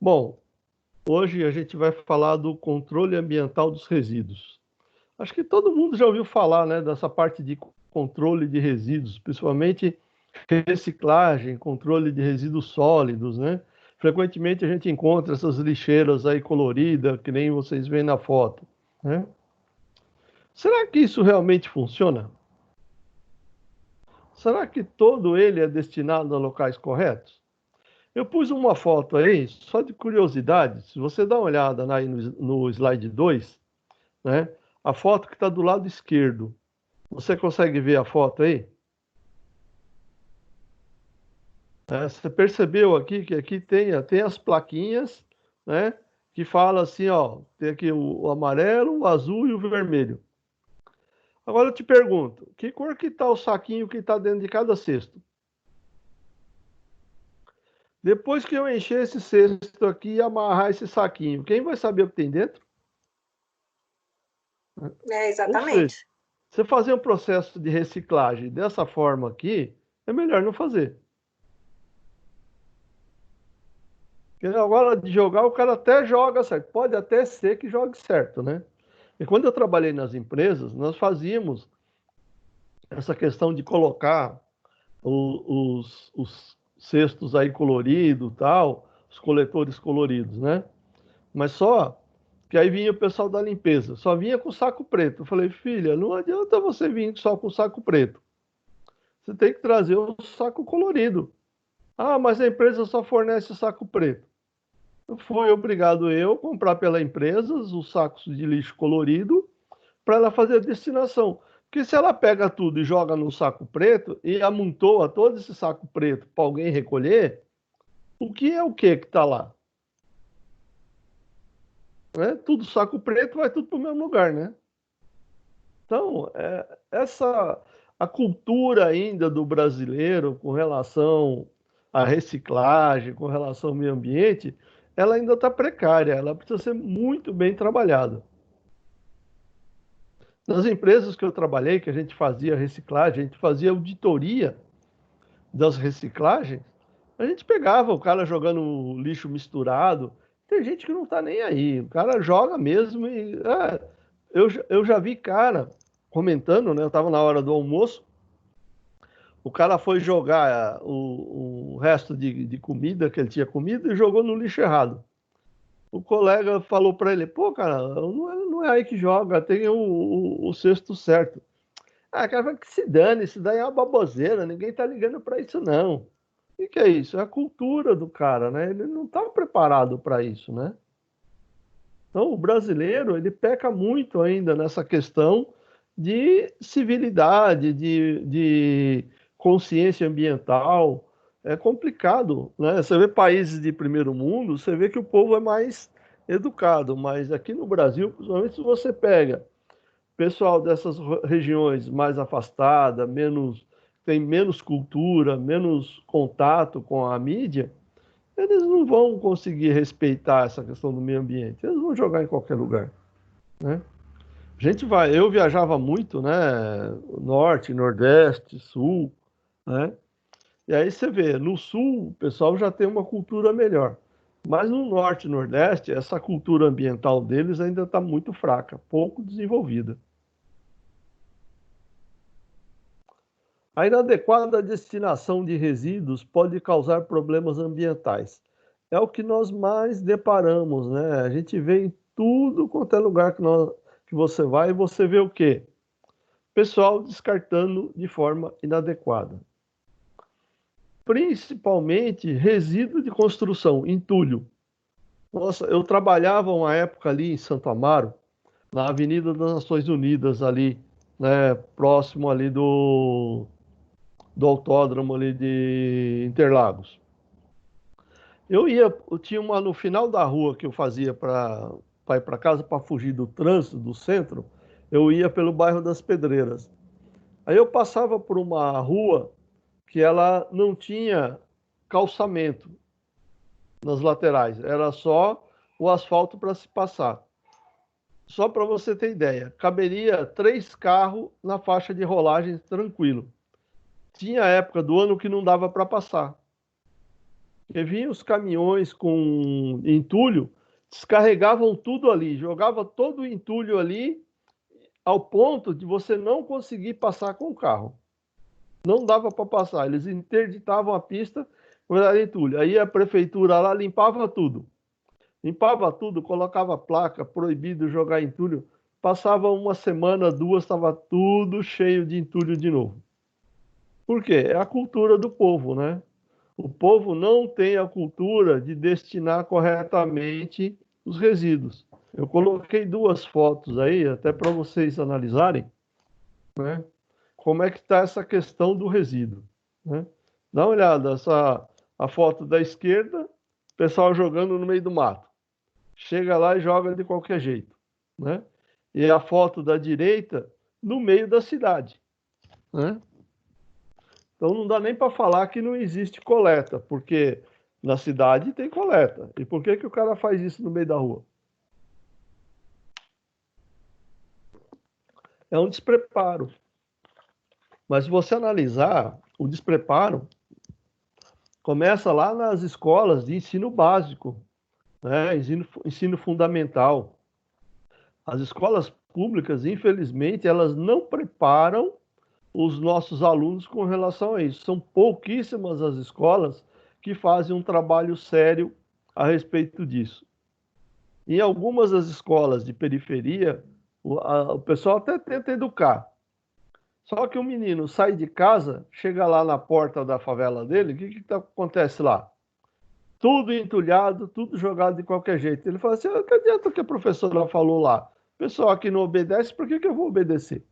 Bom, hoje a gente vai falar do controle ambiental dos resíduos. Acho que todo mundo já ouviu falar, né, dessa parte de controle de resíduos, principalmente reciclagem, controle de resíduos sólidos, né? Frequentemente a gente encontra essas lixeiras aí coloridas, que nem vocês veem na foto, né? Será que isso realmente funciona? Será que todo ele é destinado a locais corretos? Eu pus uma foto aí, só de curiosidade, se você dá uma olhada aí no slide 2, né? A foto que está do lado esquerdo. Você consegue ver a foto aí? Você percebeu aqui que aqui tem as plaquinhas, né? Que fala assim, ó, tem aqui o amarelo, o azul e o vermelho. Agora eu te pergunto, que cor que está o saquinho que está dentro de cada cesto? Depois que eu encher esse cesto aqui e amarrar esse saquinho, quem vai saber o que tem dentro? Ou seja, Exatamente. você fazer um processo de reciclagem dessa forma aqui, é melhor não fazer. Porque na hora de jogar, o cara até joga certo. Pode até ser que jogue certo, né? E quando eu trabalhei nas empresas, nós fazíamos essa questão de colocar os cestos aí coloridos, tal, os coletores coloridos, né? Mas só que aí vinha o pessoal da limpeza, só vinha com saco preto. Eu falei, filha, não adianta você vir só com saco preto. Você tem que trazer o saco colorido. Ah, mas a empresa só fornece o saco preto. Fui obrigado eu a comprar pela empresa os sacos de lixo colorido para ela fazer a destinação. Porque se ela pega tudo e joga no saco preto e amontoa todo esse saco preto para alguém recolher, o que está lá? Né? Tudo saco preto vai tudo para o mesmo lugar, né? Então, a cultura ainda do brasileiro com relação à reciclagem, com relação ao meio ambiente, ela ainda está precária, ela precisa ser muito bem trabalhada. Nas empresas que eu trabalhei, que a gente fazia reciclagem, a gente fazia auditoria das reciclagens, a gente pegava o cara jogando lixo misturado. Tem gente que não está nem aí, o cara joga mesmo e. Eu já vi cara comentando, né? Eu estava na hora do almoço, o cara foi jogar o resto de comida que ele tinha comido e jogou no lixo errado. O colega falou para ele: pô, cara, não é aí que joga, tem o cesto certo. Ah, cara, que se dane, isso daí é uma baboseira, ninguém tá ligando para isso, não. O que é isso? É a cultura do cara, né? Ele não está preparado para isso, né? Então, o brasileiro, ele peca muito ainda nessa questão de civilidade, de consciência ambiental. É complicado, né? Você vê países de primeiro mundo, você vê que o povo é mais educado, mas aqui no Brasil, principalmente se você pega pessoal dessas regiões mais afastadas, tem menos cultura, menos contato com a mídia, eles não vão conseguir respeitar essa questão do meio ambiente. Eles vão jogar em qualquer lugar, né? Eu viajava muito, né? Norte, Nordeste, Sul, né? E aí você vê, no Sul o pessoal já tem uma cultura melhor. Mas no Norte e Nordeste, essa cultura ambiental deles ainda está muito fraca, pouco desenvolvida. A inadequada destinação de resíduos pode causar problemas ambientais. É o que nós mais deparamos, né? A gente vê em tudo quanto é lugar que você vai, e você vê o quê? Pessoal descartando de forma inadequada. Principalmente resíduo de construção, entulho. Nossa, eu trabalhava uma época ali em Santo Amaro, na Avenida das Nações Unidas, ali, né, próximo ali do autódromo ali de Interlagos. Eu tinha uma no final da rua que eu fazia para ir para casa, para fugir do trânsito do centro, eu ia pelo bairro das Pedreiras. Aí eu passava por uma rua que ela não tinha calçamento nas laterais, era só o asfalto para se passar. Só para você ter ideia, caberia 3 carros na faixa de rolagem tranquilo. Tinha época do ano que não dava para passar. E vinham os caminhões com entulho, descarregavam tudo ali, jogava todo o entulho ali, ao ponto de você não conseguir passar com o carro. Não dava para passar, eles interditavam a pista por causa do entulho. Aí a prefeitura lá limpava tudo. Limpava tudo, colocava placa, proibido jogar entulho. Passava uma semana, duas, estava tudo cheio de entulho de novo. Por quê? É a cultura do povo, né? O povo não tem a cultura de destinar corretamente os resíduos. Eu coloquei duas fotos aí, até para vocês analisarem, né? Como é que está essa questão do resíduo, né? Dá uma olhada, a foto da esquerda, o pessoal jogando no meio do mato. Chega lá e joga de qualquer jeito, né? E a foto da direita, no meio da cidade, né? Então não dá nem para falar que não existe coleta, porque na cidade tem coleta. E por que que o cara faz isso no meio da rua? É um despreparo. Mas se você analisar, o despreparo começa lá nas escolas de ensino básico, né? Ensino fundamental. As escolas públicas, infelizmente, elas não preparam os nossos alunos com relação a isso. São pouquíssimas as escolas que fazem um trabalho sério a respeito disso. Em algumas das escolas de periferia, o pessoal até tenta educar. Só que o menino sai de casa, chega lá na porta da favela dele, o que acontece lá? Tudo entulhado, tudo jogado de qualquer jeito. Ele fala assim: "Ah, que adianta o que a professora falou lá? O pessoal aqui não obedece, por que que eu vou obedecer?"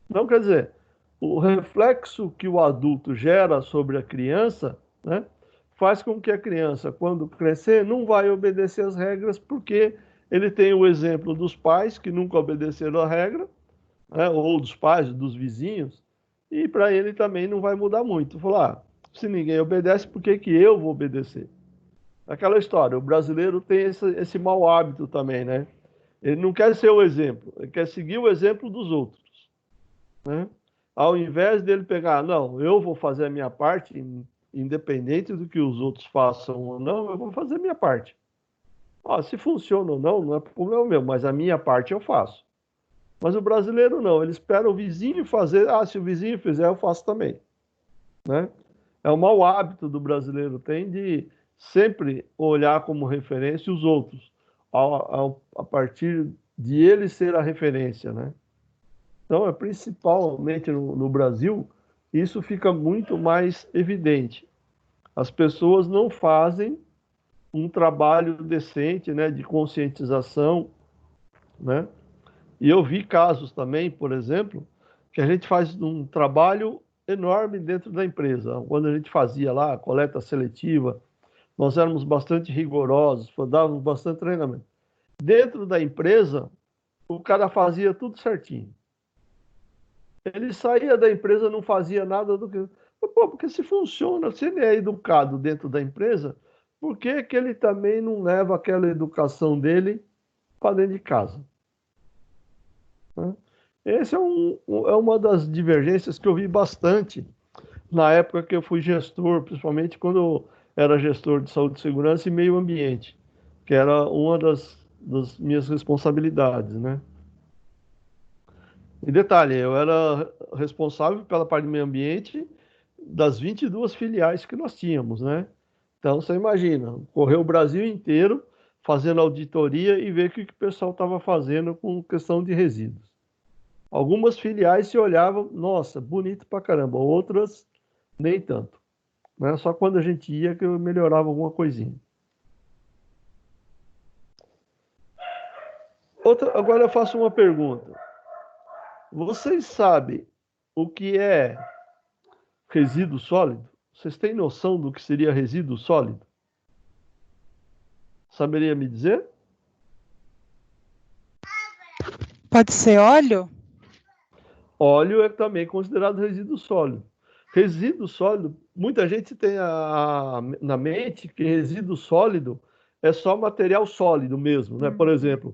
Não, quer dizer, o reflexo que o adulto gera sobre a criança, né, faz com que a criança, quando crescer, não vai obedecer as regras, porque ele tem o exemplo dos pais que nunca obedeceram a regra, né, ou dos pais, dos vizinhos, e para ele também não vai mudar muito. Falar, se ninguém obedece, por que que eu vou obedecer? Aquela história, o brasileiro tem esse mau hábito também, né? Ele não quer ser o exemplo, ele quer seguir o exemplo dos outros, né? Ao invés dele pegar, não, eu vou fazer a minha parte, independente do que os outros façam ou não, eu vou fazer a minha parte. Ó, se funciona ou não, não é problema meu, mas a minha parte eu faço. Mas o brasileiro não, ele espera o vizinho fazer, ah, se o vizinho fizer, eu faço também, né? É o mau hábito do brasileiro, tem de sempre olhar como referência os outros, a partir de ele ser a referência, né? Então, é principalmente no Brasil, isso fica muito mais evidente. As pessoas não fazem um trabalho decente, né, de conscientização, né? E eu vi casos também, por exemplo, que a gente faz um trabalho enorme dentro da empresa. Quando a gente fazia lá a coleta seletiva, nós éramos bastante rigorosos, dávamos bastante treinamento. Dentro da empresa, o cara fazia tudo certinho. Ele saía da empresa, não fazia nada do que. Pô, porque se funciona, se ele é educado dentro da empresa, por que que ele também não leva aquela educação dele para dentro de casa? Né? Esse é uma das divergências que eu vi bastante na época que eu fui gestor, principalmente quando eu era gestor de saúde e segurança e meio ambiente, que era uma das minhas responsabilidades, né? E detalhe, eu era responsável pela parte do meio ambiente das 22 filiais que nós tínhamos, né? Então, você imagina, correr o Brasil inteiro fazendo auditoria e ver o que o pessoal estava fazendo com questão de resíduos. Algumas filiais se olhavam, nossa, bonito pra caramba, outras nem tanto, né? Só quando a gente ia que eu melhorava alguma coisinha. Agora eu faço uma pergunta. Vocês sabem o que é resíduo sólido? Vocês têm noção do que seria resíduo sólido? Saberia me dizer? Pode ser óleo? Óleo é também considerado resíduo sólido. Resíduo sólido, muita gente tem na mente que resíduo sólido é só material sólido mesmo, né? Por exemplo,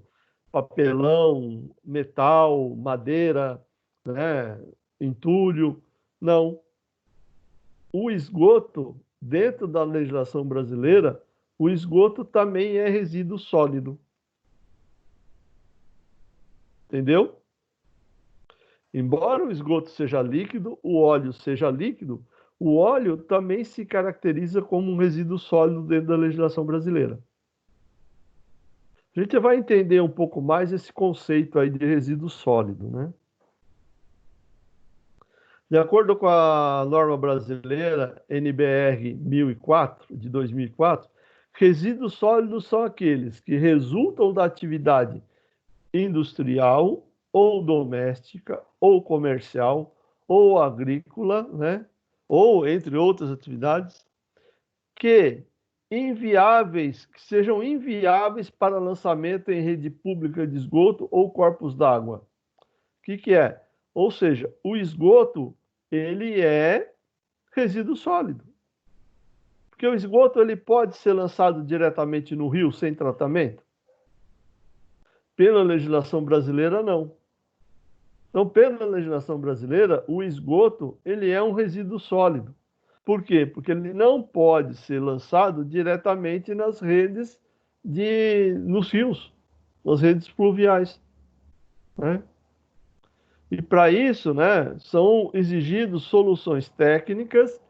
papelão, metal, madeira, né? Entulho. Não. O esgoto dentro da legislação brasileira, o esgoto também é resíduo sólido. Entendeu? Embora o esgoto seja líquido, o óleo seja líquido, o óleo também se caracteriza como um resíduo sólido dentro da legislação brasileira. A gente vai entender um pouco mais esse conceito aí de resíduo sólido, né? De acordo com a norma brasileira NBR 1004, de 2004, resíduos sólidos são aqueles que resultam da atividade industrial ou doméstica ou comercial ou agrícola, né? Ou entre outras atividades que que sejam inviáveis para lançamento em rede pública de esgoto ou corpos d'água. O que é? Ou seja, o esgoto, ele é resíduo sólido. Porque o esgoto ele pode ser lançado diretamente no rio sem tratamento? Pela legislação brasileira, não. Então, pela legislação brasileira, o esgoto ele é um resíduo sólido. Por quê? Porque ele não pode ser lançado diretamente nas redes nos rios, nas redes pluviais, né? E para isso, né, são exigidas soluções técnicas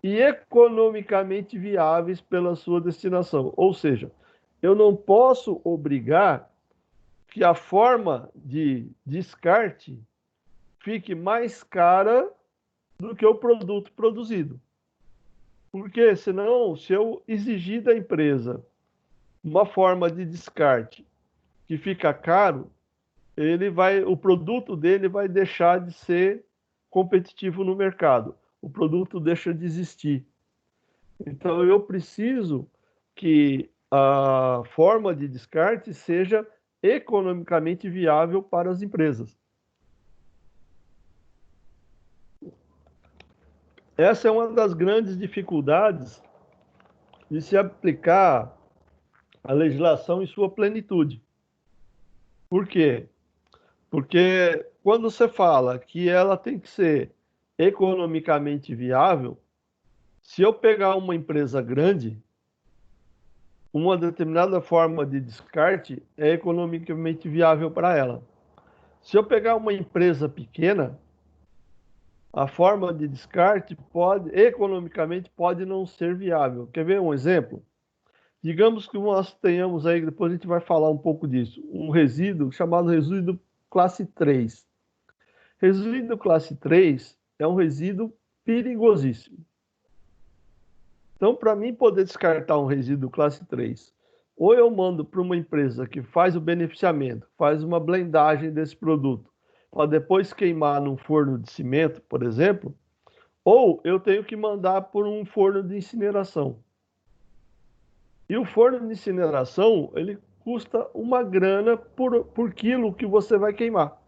e economicamente viáveis pela sua destinação. Ou seja, eu não posso obrigar que a forma de descarte fique mais cara do que o produto produzido. Porque senão, se eu exigir da empresa uma forma de descarte que fica caro, o produto dele vai deixar de ser competitivo no mercado. O produto deixa de existir. Então eu preciso que a forma de descarte seja economicamente viável para as empresas. Essa é uma das grandes dificuldades de se aplicar a legislação em sua plenitude. Por quê? Porque quando você fala que ela tem que ser economicamente viável, se eu pegar uma empresa grande, uma determinada forma de descarte é economicamente viável para ela. Se eu pegar uma empresa pequena, a forma de descarte economicamente pode não ser viável. Quer ver um exemplo? Digamos que nós tenhamos aí, depois a gente vai falar um pouco disso, um resíduo chamado resíduo classe 3. Resíduo classe 3 é um resíduo perigosíssimo. Então, para mim poder descartar um resíduo classe 3, ou eu mando para uma empresa que faz o beneficiamento, faz uma blendagem desse produto, para depois queimar num forno de cimento, por exemplo, ou eu tenho que mandar por um forno de incineração. E o forno de incineração, ele custa uma grana por quilo que você vai queimar.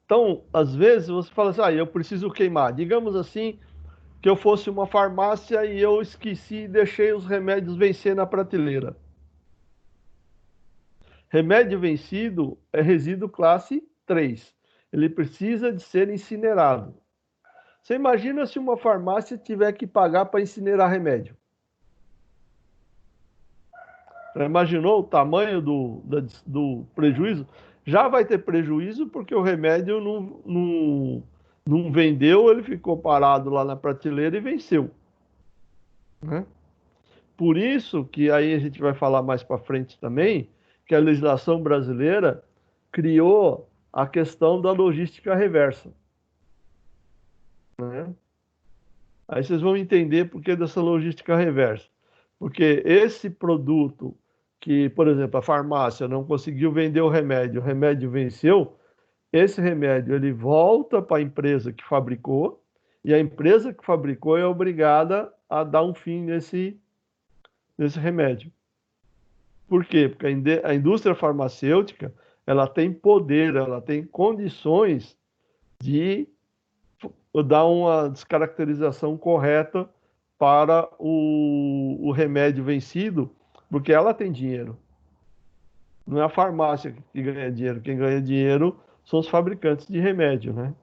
Então, às vezes, você fala assim, eu preciso queimar. Digamos assim, que eu fosse uma farmácia e eu esqueci e deixei os remédios vencer na prateleira. Remédio vencido é resíduo classe 3. Ele precisa de ser incinerado. Você imagina se uma farmácia tiver que pagar para incinerar remédio? Já imaginou o tamanho do prejuízo? Já vai ter prejuízo porque o remédio não vendeu, ele ficou parado lá na prateleira e venceu, né? Por isso que aí a gente vai falar mais para frente também, que a legislação brasileira criou a questão da logística reversa, né? Aí vocês vão entender por que dessa logística reversa. Porque esse produto que, por exemplo, a farmácia não conseguiu vender o remédio venceu, esse remédio ele volta para a empresa que fabricou, e a empresa que fabricou é obrigada a dar um fim nesse remédio. Por quê? Porque a indústria farmacêutica ela tem poder, ela tem condições de dar uma descaracterização correta para o remédio vencido, porque ela tem dinheiro. Não é a farmácia que ganha dinheiro. Quem ganha dinheiro são os fabricantes de remédio, né?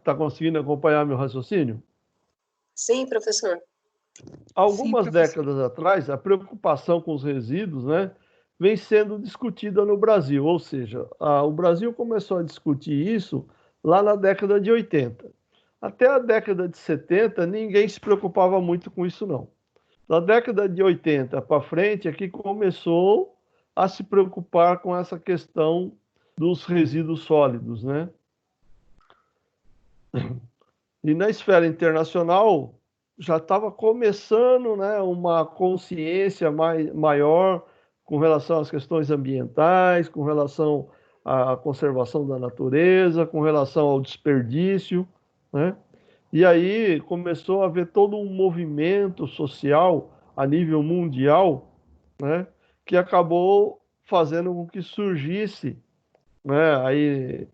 Tá conseguindo acompanhar meu raciocínio? Sim, professor. Algumas décadas atrás, a preocupação com os resíduos, né, vem sendo discutida no Brasil, ou seja, o Brasil começou a discutir isso lá na década de 80. Até a década de 70, ninguém se preocupava muito com isso, não. Da década de 80 para frente é que começou a se preocupar com essa questão dos resíduos sólidos, né? E na esfera internacional já estava começando, né, uma consciência maior com relação às questões ambientais, com relação à conservação da natureza, com relação ao desperdício, né? E aí começou a haver todo um movimento social a nível mundial, né, que acabou fazendo com que surgisse, né, aí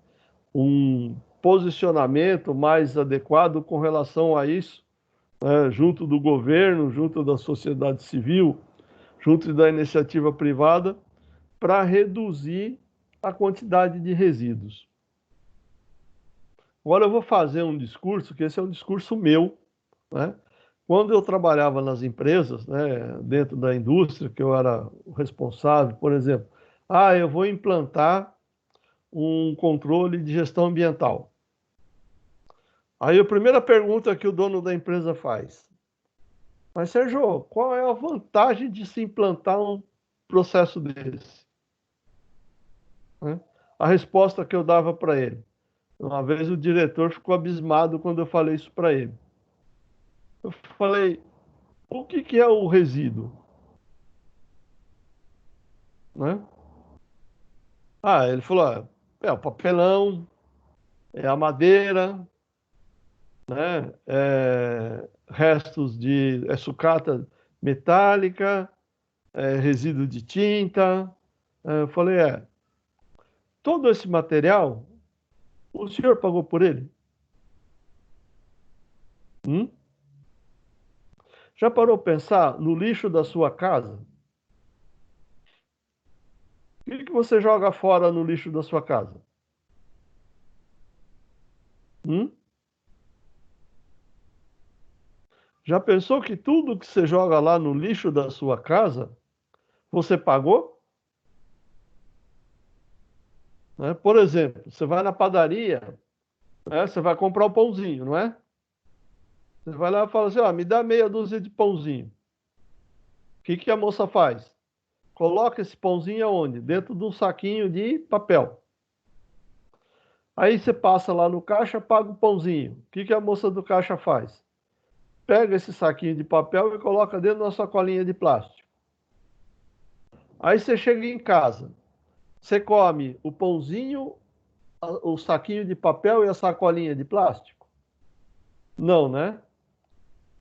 um posicionamento mais adequado com relação a isso, né, junto do governo, junto da sociedade civil, junto da iniciativa privada, para reduzir a quantidade de resíduos. Agora eu vou fazer um discurso, que esse é um discurso meu, né? Quando eu trabalhava nas empresas, né, dentro da indústria, que eu era o responsável, por exemplo, eu vou implantar um controle de gestão ambiental. Aí a primeira pergunta que o dono da empresa faz: mas Sérgio, qual é a vantagem de se implantar um processo desse? Né? A resposta que eu dava para ele: uma vez o diretor ficou abismado quando eu falei isso para ele. Eu falei: o que é o resíduo? Né? Ele falou: é o papelão, é a madeira, né? Restos de sucata metálica, resíduo de tinta. Eu falei: todo esse material, o senhor pagou por ele? Já parou para pensar no lixo da sua casa? O que você joga fora no lixo da sua casa? Já pensou que tudo que você joga lá no lixo da sua casa, você pagou? Né? Por exemplo, você vai na padaria, né? Você vai comprar o pãozinho, não é? Você vai lá e fala assim: me dá meia dúzia de pãozinho. O que a moça faz? Coloca esse pãozinho aonde? Dentro de um saquinho de papel. Aí você passa lá no caixa, paga o pãozinho. O que a moça do caixa faz? Pega esse saquinho de papel e coloca dentro da sacolinha de plástico. Aí você chega em casa, você come o pãozinho, o saquinho de papel e a sacolinha de plástico? Não, né?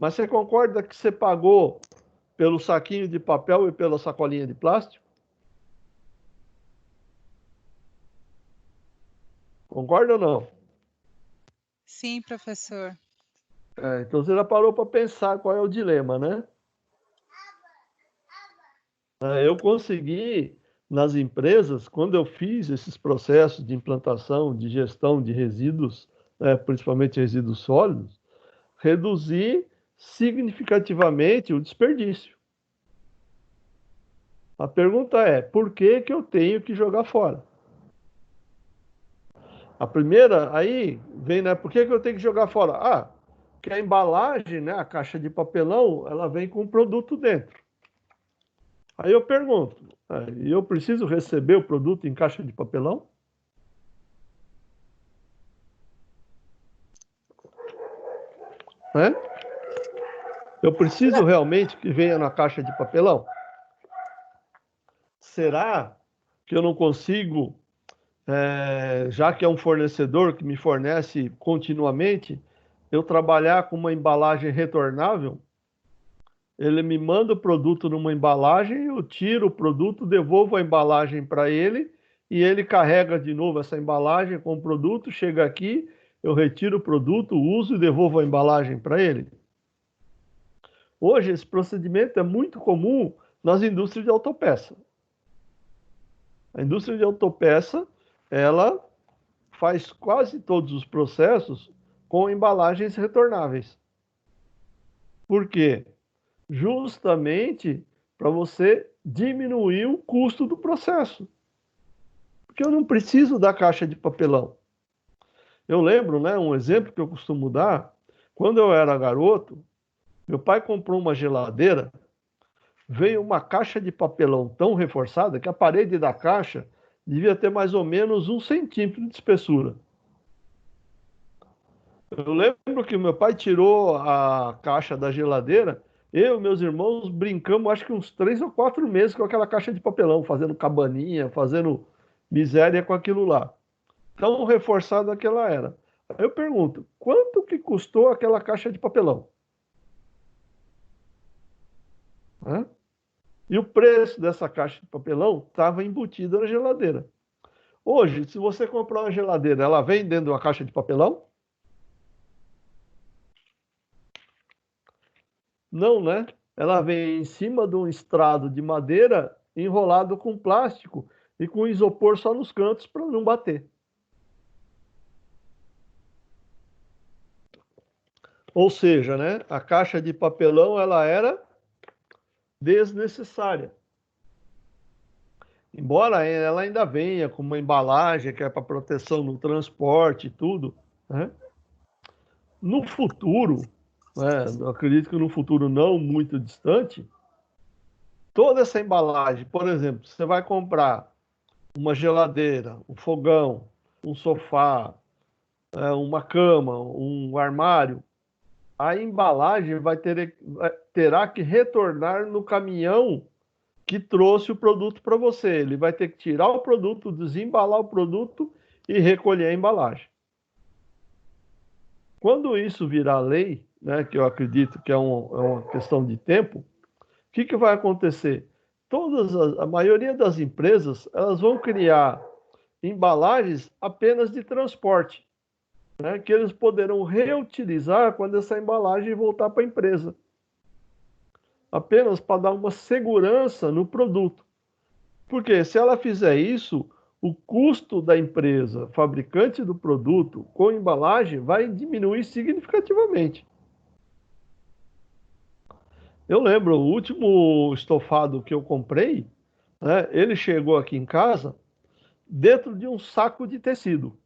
Mas você concorda que você pagou pelo saquinho de papel e pela sacolinha de plástico? Concorda ou não? Sim, professor. Então você já parou para pensar qual é o dilema, né? Eu consegui, nas empresas, quando eu fiz esses processos de implantação, de gestão de resíduos, principalmente resíduos sólidos, reduzir significativamente o desperdício. A pergunta é: por que eu tenho que jogar fora? A primeira, aí vem, né? Por que eu tenho que jogar fora? Porque a embalagem, né, a caixa de papelão, ela vem com um produto dentro. Aí eu pergunto: eu preciso receber o produto em caixa de papelão? Né? Eu preciso realmente que venha na caixa de papelão? Será que eu não consigo, já que é um fornecedor que me fornece continuamente, eu trabalhar com uma embalagem retornável? Ele me manda o produto numa embalagem, eu tiro o produto, devolvo a embalagem para ele e ele carrega de novo essa embalagem com o produto, chega aqui, eu retiro o produto, uso e devolvo a embalagem para ele. Hoje esse procedimento é muito comum nas indústrias de autopeça. A indústria de autopeça, ela faz quase todos os processos com embalagens retornáveis. Por quê? Justamente para você diminuir o custo do processo. Porque eu não preciso da caixa de papelão. Eu lembro, né, um exemplo que eu costumo dar, quando eu era garoto, meu pai comprou uma geladeira, veio uma caixa de papelão tão reforçada que a parede da caixa devia ter mais ou menos 1 centímetro de espessura. Eu lembro que meu pai tirou a caixa da geladeira, eu e meus irmãos brincamos acho que uns 3 ou 4 meses com aquela caixa de papelão, fazendo cabaninha, fazendo miséria com aquilo lá. Tão reforçada que ela era. Aí eu pergunto, quanto que custou aquela caixa de papelão? Hã? E o preço dessa caixa de papelão estava embutido na geladeira. Hoje, se você comprar uma geladeira, ela vem dentro de uma caixa de papelão? Não, né? Ela vem em cima de um estrado de madeira enrolado com plástico e com isopor só nos cantos para não bater. Ou seja, né, a caixa de papelão ela era desnecessária. Embora ela ainda venha com uma embalagem que é para proteção no transporte e tudo, né? No futuro, né, eu acredito que no futuro não muito distante, toda essa embalagem, por exemplo, você vai comprar uma geladeira, um fogão, um sofá, uma cama, um armário, a embalagem terá que retornar no caminhão que trouxe o produto para você. Ele vai ter que tirar o produto, desembalar o produto e recolher a embalagem. Quando isso virar lei, né, que eu acredito que é uma questão de tempo, o que vai acontecer? A maioria das empresas elas vão criar embalagens apenas de transporte, né, que eles poderão reutilizar quando essa embalagem voltar para a empresa, apenas para dar uma segurança no produto. Porque se ela fizer isso, o custo da empresa fabricante do produto com embalagem vai diminuir significativamente. Eu lembro, o último estofado que eu comprei, né, ele chegou aqui em casa dentro de um saco de tecido.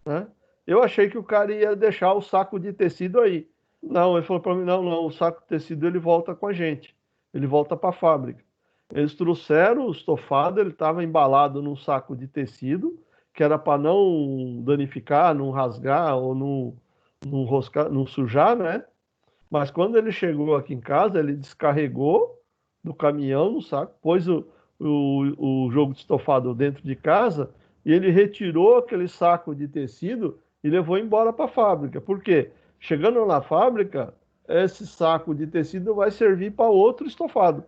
Né? Eu achei que o cara ia deixar o saco de tecido aí. Não, ele falou para mim, não, o saco de tecido ele volta com a gente. Ele volta para a fábrica. Eles trouxeram o estofado, ele estava embalado num saco de tecido, que era para não danificar, não rasgar ou não, roscar, não sujar, né? Mas quando ele chegou aqui em casa, ele descarregou do caminhão no saco, pôs o jogo de estofado dentro de casa e ele retirou aquele saco de tecido e levou embora para a fábrica. Por quê? Chegando na fábrica, esse saco de tecido vai servir para outro estofado.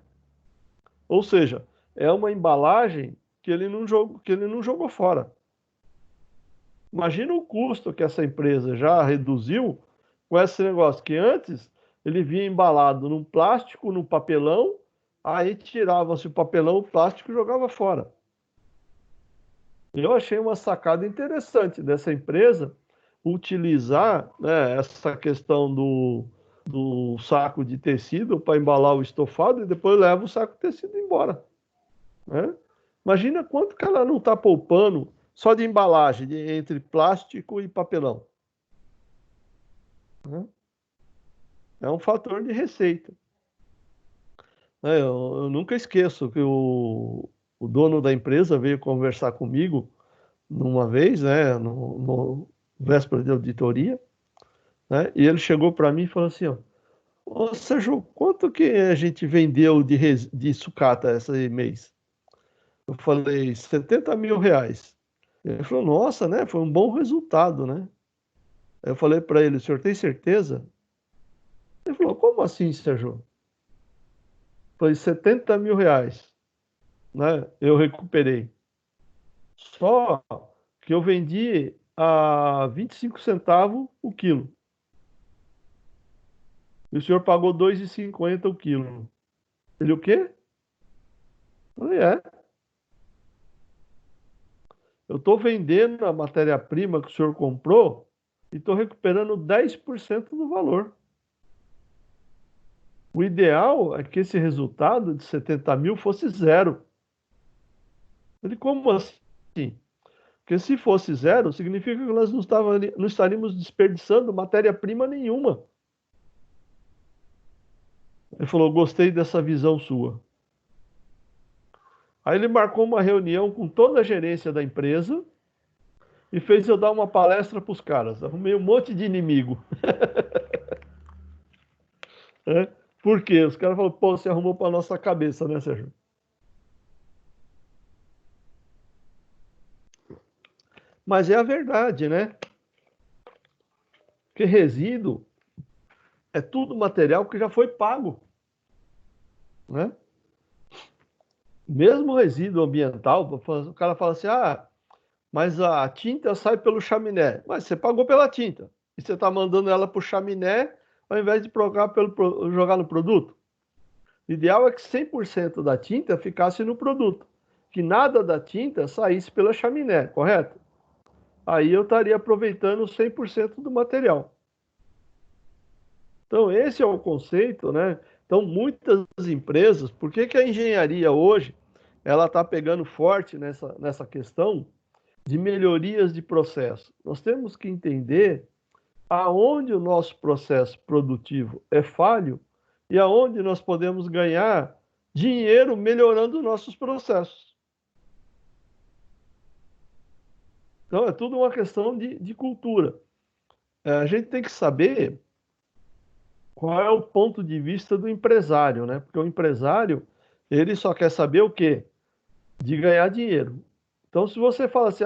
Ou seja, é uma embalagem que ele não jogou fora. Imagina o custo que essa empresa já reduziu com esse negócio, que antes ele vinha embalado num plástico, num papelão, aí tirava-se o papelão, o plástico e jogava fora. Eu achei uma sacada interessante dessa empresa utilizar, né, essa questão do saco de tecido para embalar o estofado e depois leva o saco de tecido embora. Né? Imagina quanto que ela não está poupando só de embalagem, entre plástico e papelão. Né? É um fator de receita. Eu nunca esqueço que o dono da empresa veio conversar comigo numa vez, né, no véspera de auditoria, né, e ele chegou para mim e falou assim, ó, ô Sérgio, quanto que a gente vendeu de sucata esse mês? Eu falei, 70 mil reais. Ele falou, nossa, né, foi um bom resultado, né? Aí eu falei para ele, o senhor tem certeza? Ele falou, como assim, Sérgio? Foi 70 mil reais, né? Eu recuperei. Só que eu vendi a 25 centavos o quilo. E o senhor pagou 2,50 o quilo. Ele o quê? Eu falei, é. Eu estou vendendo a matéria-prima que o senhor comprou e estou recuperando 10% do valor. O ideal é que esse resultado de 70 mil fosse zero. Ele, como assim? Porque se fosse zero, significa que nós não estaríamos desperdiçando matéria-prima nenhuma. Ele falou, gostei dessa visão sua. Aí ele marcou uma reunião com toda a gerência da empresa e fez eu dar uma palestra para os caras. Arrumei um monte de inimigo. É? Por quê? Os caras falaram, pô, você arrumou para nossa cabeça, né, Sérgio? Mas é a verdade, né? Porque resíduo é tudo material que já foi pago, né? Mesmo resíduo ambiental, o cara fala assim, ah, mas a tinta sai pelo chaminé. Mas você pagou pela tinta. E você está mandando ela para o chaminé ao invés de jogar no produto. O ideal é que 100% da tinta ficasse no produto. Que nada da tinta saísse pela chaminé, correto? Aí eu estaria aproveitando 100% do material. Então, esse é o conceito, né? Então, muitas empresas, por que que a engenharia hoje ela está pegando forte nessa questão de melhorias de processo? Nós temos que entender aonde o nosso processo produtivo é falho e aonde nós podemos ganhar dinheiro melhorando nossos processos. Então, é tudo uma questão de cultura. A gente tem que saber qual é o ponto de vista do empresário, né? Porque o empresário, ele só quer saber o quê? De ganhar dinheiro. Então, se você fala assim,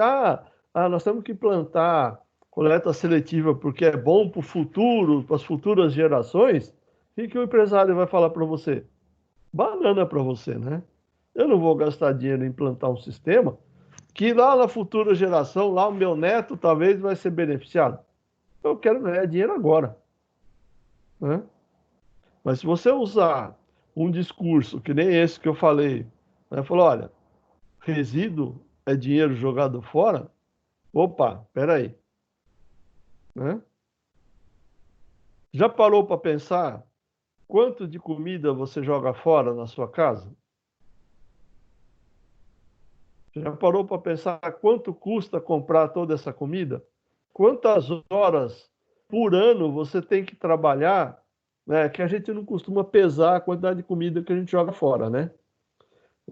nós temos que plantar coleta seletiva porque é bom para o futuro, para as futuras gerações, o que o empresário vai falar para você? Banana para você, né? Eu não vou gastar dinheiro em implantar um sistema que lá na futura geração, lá o meu neto talvez vai ser beneficiado. Eu quero ganhar dinheiro agora, né? Mas se você usar um discurso que nem esse que eu falei, né? Falou, olha, resíduo é dinheiro jogado fora, opa, peraí, né? Já parou para pensar quanto de comida você joga fora na sua casa? Já parou para pensar quanto custa comprar toda essa comida? Quantas horas por ano você tem que trabalhar, né? Que a gente não costuma pesar a quantidade de comida que a gente joga fora, né?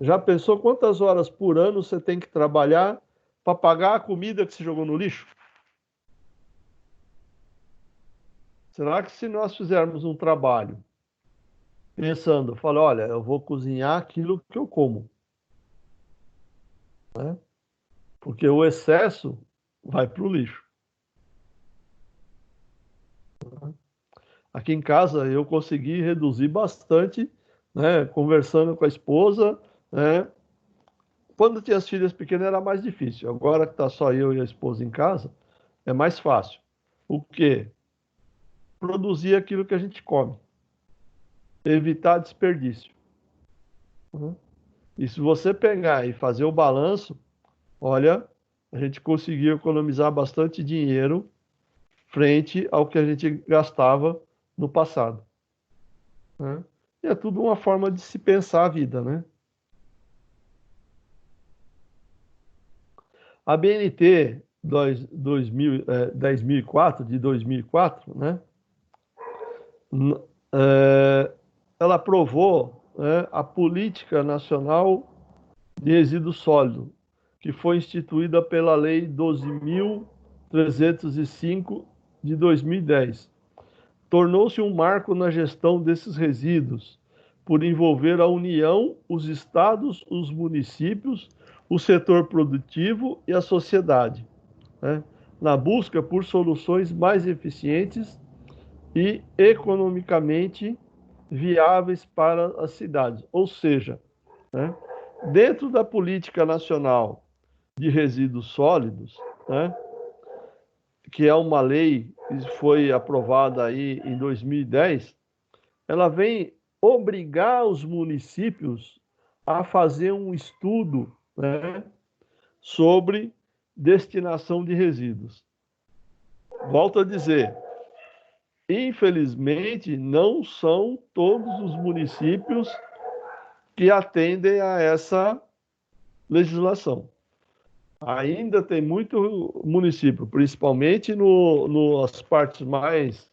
Já pensou quantas horas por ano você tem que trabalhar para pagar a comida que você jogou no lixo? Será que se nós fizermos um trabalho pensando, fala, olha, eu vou cozinhar aquilo que eu como, né? Porque o excesso vai para o lixo. Aqui em casa eu consegui reduzir bastante, né? Conversando com a esposa, né? Quando tinha as filhas pequenas era mais difícil. Agora que está só eu e a esposa em casa, é mais fácil. O quê? Produzir aquilo que a gente come. Evitar desperdício. Uhum. E se você pegar e fazer o balanço, olha, a gente conseguiu economizar bastante dinheiro frente ao que a gente gastava no passado, né? E é tudo uma forma de se pensar a vida, né? A BNT 10.004, de 2004, né? N- é, ela aprovou, né, a Política Nacional de Resíduos Sólidos, que foi instituída pela Lei 12.305 de 2010. Tornou-se um marco na gestão desses resíduos, por envolver a União, os estados, os municípios, o setor produtivo e a sociedade, né, na busca por soluções mais eficientes e economicamente viáveis para as cidades. Ou seja, né, dentro da Política Nacional de Resíduos Sólidos, né, que é uma lei que foi aprovada aí em 2010, ela vem obrigar os municípios a fazer um estudo, né, sobre destinação de resíduos. Volto a dizer, infelizmente, não são todos os municípios que atendem a essa legislação. Ainda tem muito município, principalmente nas partes mais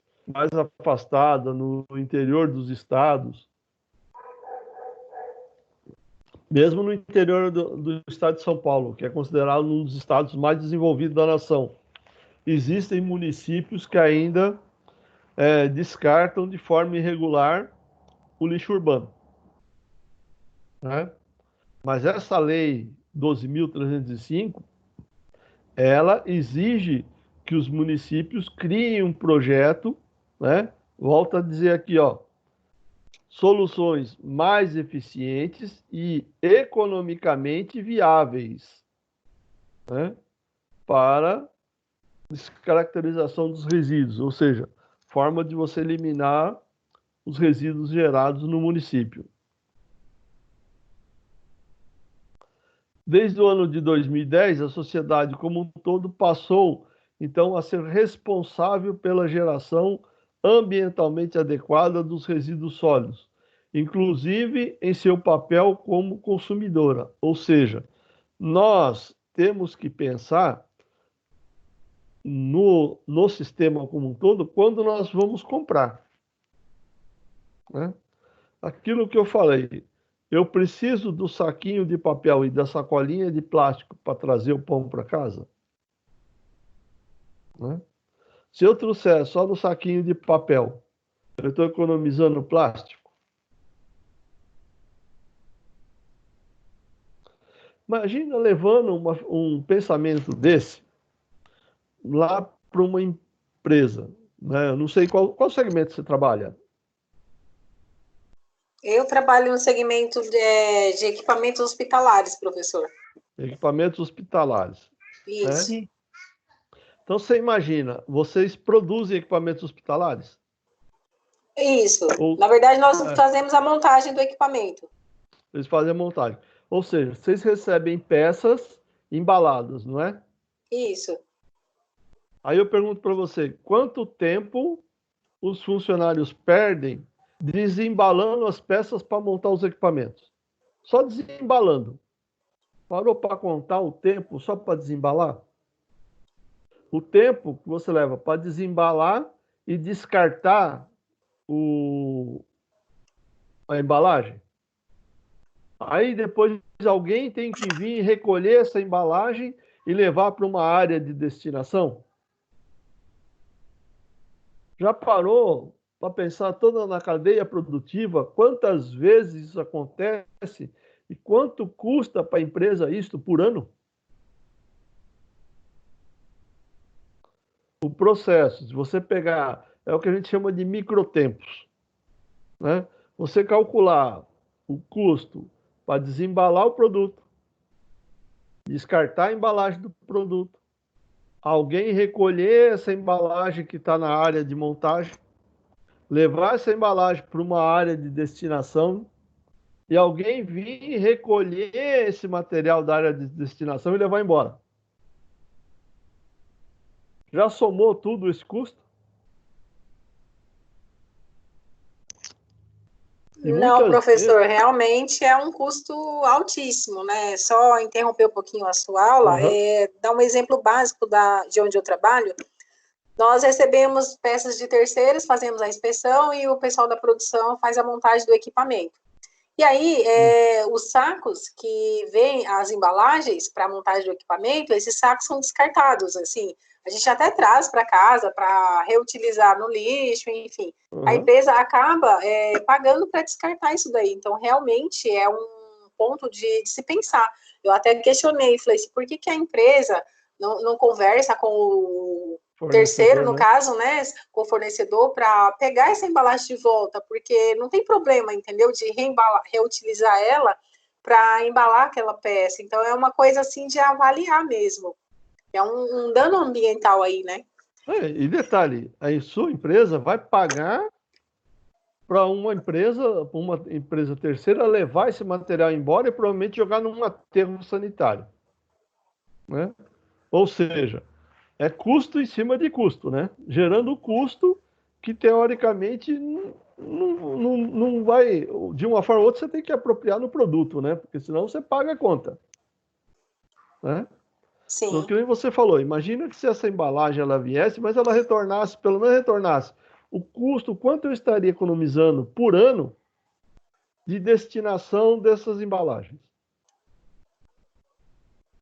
afastadas, no interior dos estados, mesmo no interior do estado de São Paulo, que é considerado um dos estados mais desenvolvidos da nação. Existem municípios que ainda descartam de forma irregular o lixo urbano, né? Mas essa lei 12.305, ela exige que os municípios criem um projeto, né? Volto a dizer aqui, ó, soluções mais eficientes e economicamente viáveis, né? Para descaracterização dos resíduos, ou seja, forma de você eliminar os resíduos gerados no município. Desde o ano de 2010, a sociedade como um todo passou, então, a ser responsável pela geração ambientalmente adequada dos resíduos sólidos, inclusive em seu papel como consumidora. Ou seja, nós temos que pensar no sistema como um todo quando nós vamos comprar, né? Aquilo que eu falei, eu preciso do saquinho de papel e da sacolinha de plástico para trazer o pão para casa, né? Se eu trouxer só no saquinho de papel, eu estou economizando plástico. Imagina levando um pensamento desse lá para uma empresa, né? Eu não sei qual segmento você trabalha. Eu trabalho no segmento de equipamentos hospitalares, professor. Equipamentos hospitalares. Isso. Né? Então, você imagina, vocês produzem equipamentos hospitalares? Isso. Na verdade, nós fazemos a montagem do equipamento. Eles fazem a montagem. Ou seja, vocês recebem peças embaladas, não é? Isso. Aí eu pergunto para você, quanto tempo os funcionários perdem desembalando as peças para montar os equipamentos? Só desembalando. Parou para contar o tempo só para desembalar? O tempo que você leva para desembalar e descartar a embalagem. Aí depois alguém tem que vir recolher essa embalagem e levar para uma área de destinação. Já parou para pensar toda na cadeia produtiva, quantas vezes isso acontece e quanto custa para a empresa isso por ano? O processo, se você pegar, é o que a gente chama de microtempos, né? Você calcular o custo para desembalar o produto, descartar a embalagem do produto, alguém recolher essa embalagem que está na área de montagem, levar essa embalagem para uma área de destinação e alguém vir recolher esse material da área de destinação e levar embora. Já somou tudo esse custo? Não, professor, realmente é um custo altíssimo, né? Só interromper um pouquinho a sua aula, dar um exemplo básico de onde eu trabalho. Nós recebemos peças de terceiros, fazemos a inspeção e o pessoal da produção faz a montagem do equipamento. E aí, os sacos que vêm, as embalagens para a montagem do equipamento, esses sacos são descartados, assim. A gente até traz para casa para reutilizar no lixo, enfim. A empresa acaba pagando para descartar isso daí. Então, realmente, é um ponto de se pensar. Eu até questionei, falei assim, por que a empresa não conversa com o terceiro, no caso, né, com o fornecedor, para pegar essa embalagem de volta, porque não tem problema, entendeu, de reutilizar ela para embalar aquela peça. Então, é uma coisa, assim, de avaliar mesmo. É um dano ambiental aí, né? E detalhe, a sua empresa vai pagar para uma empresa terceira levar esse material embora e provavelmente jogar num aterro sanitário, né? Ou seja, é custo em cima de custo, né? Gerando custo que, teoricamente, não vai... De uma forma ou outra, você tem que apropriar no produto, né? Porque senão você paga a conta, né? Sim. Então, que nem você falou, imagina que se essa embalagem ela viesse, mas ela retornasse, pelo menos retornasse, o custo, quanto eu estaria economizando por ano de destinação dessas embalagens.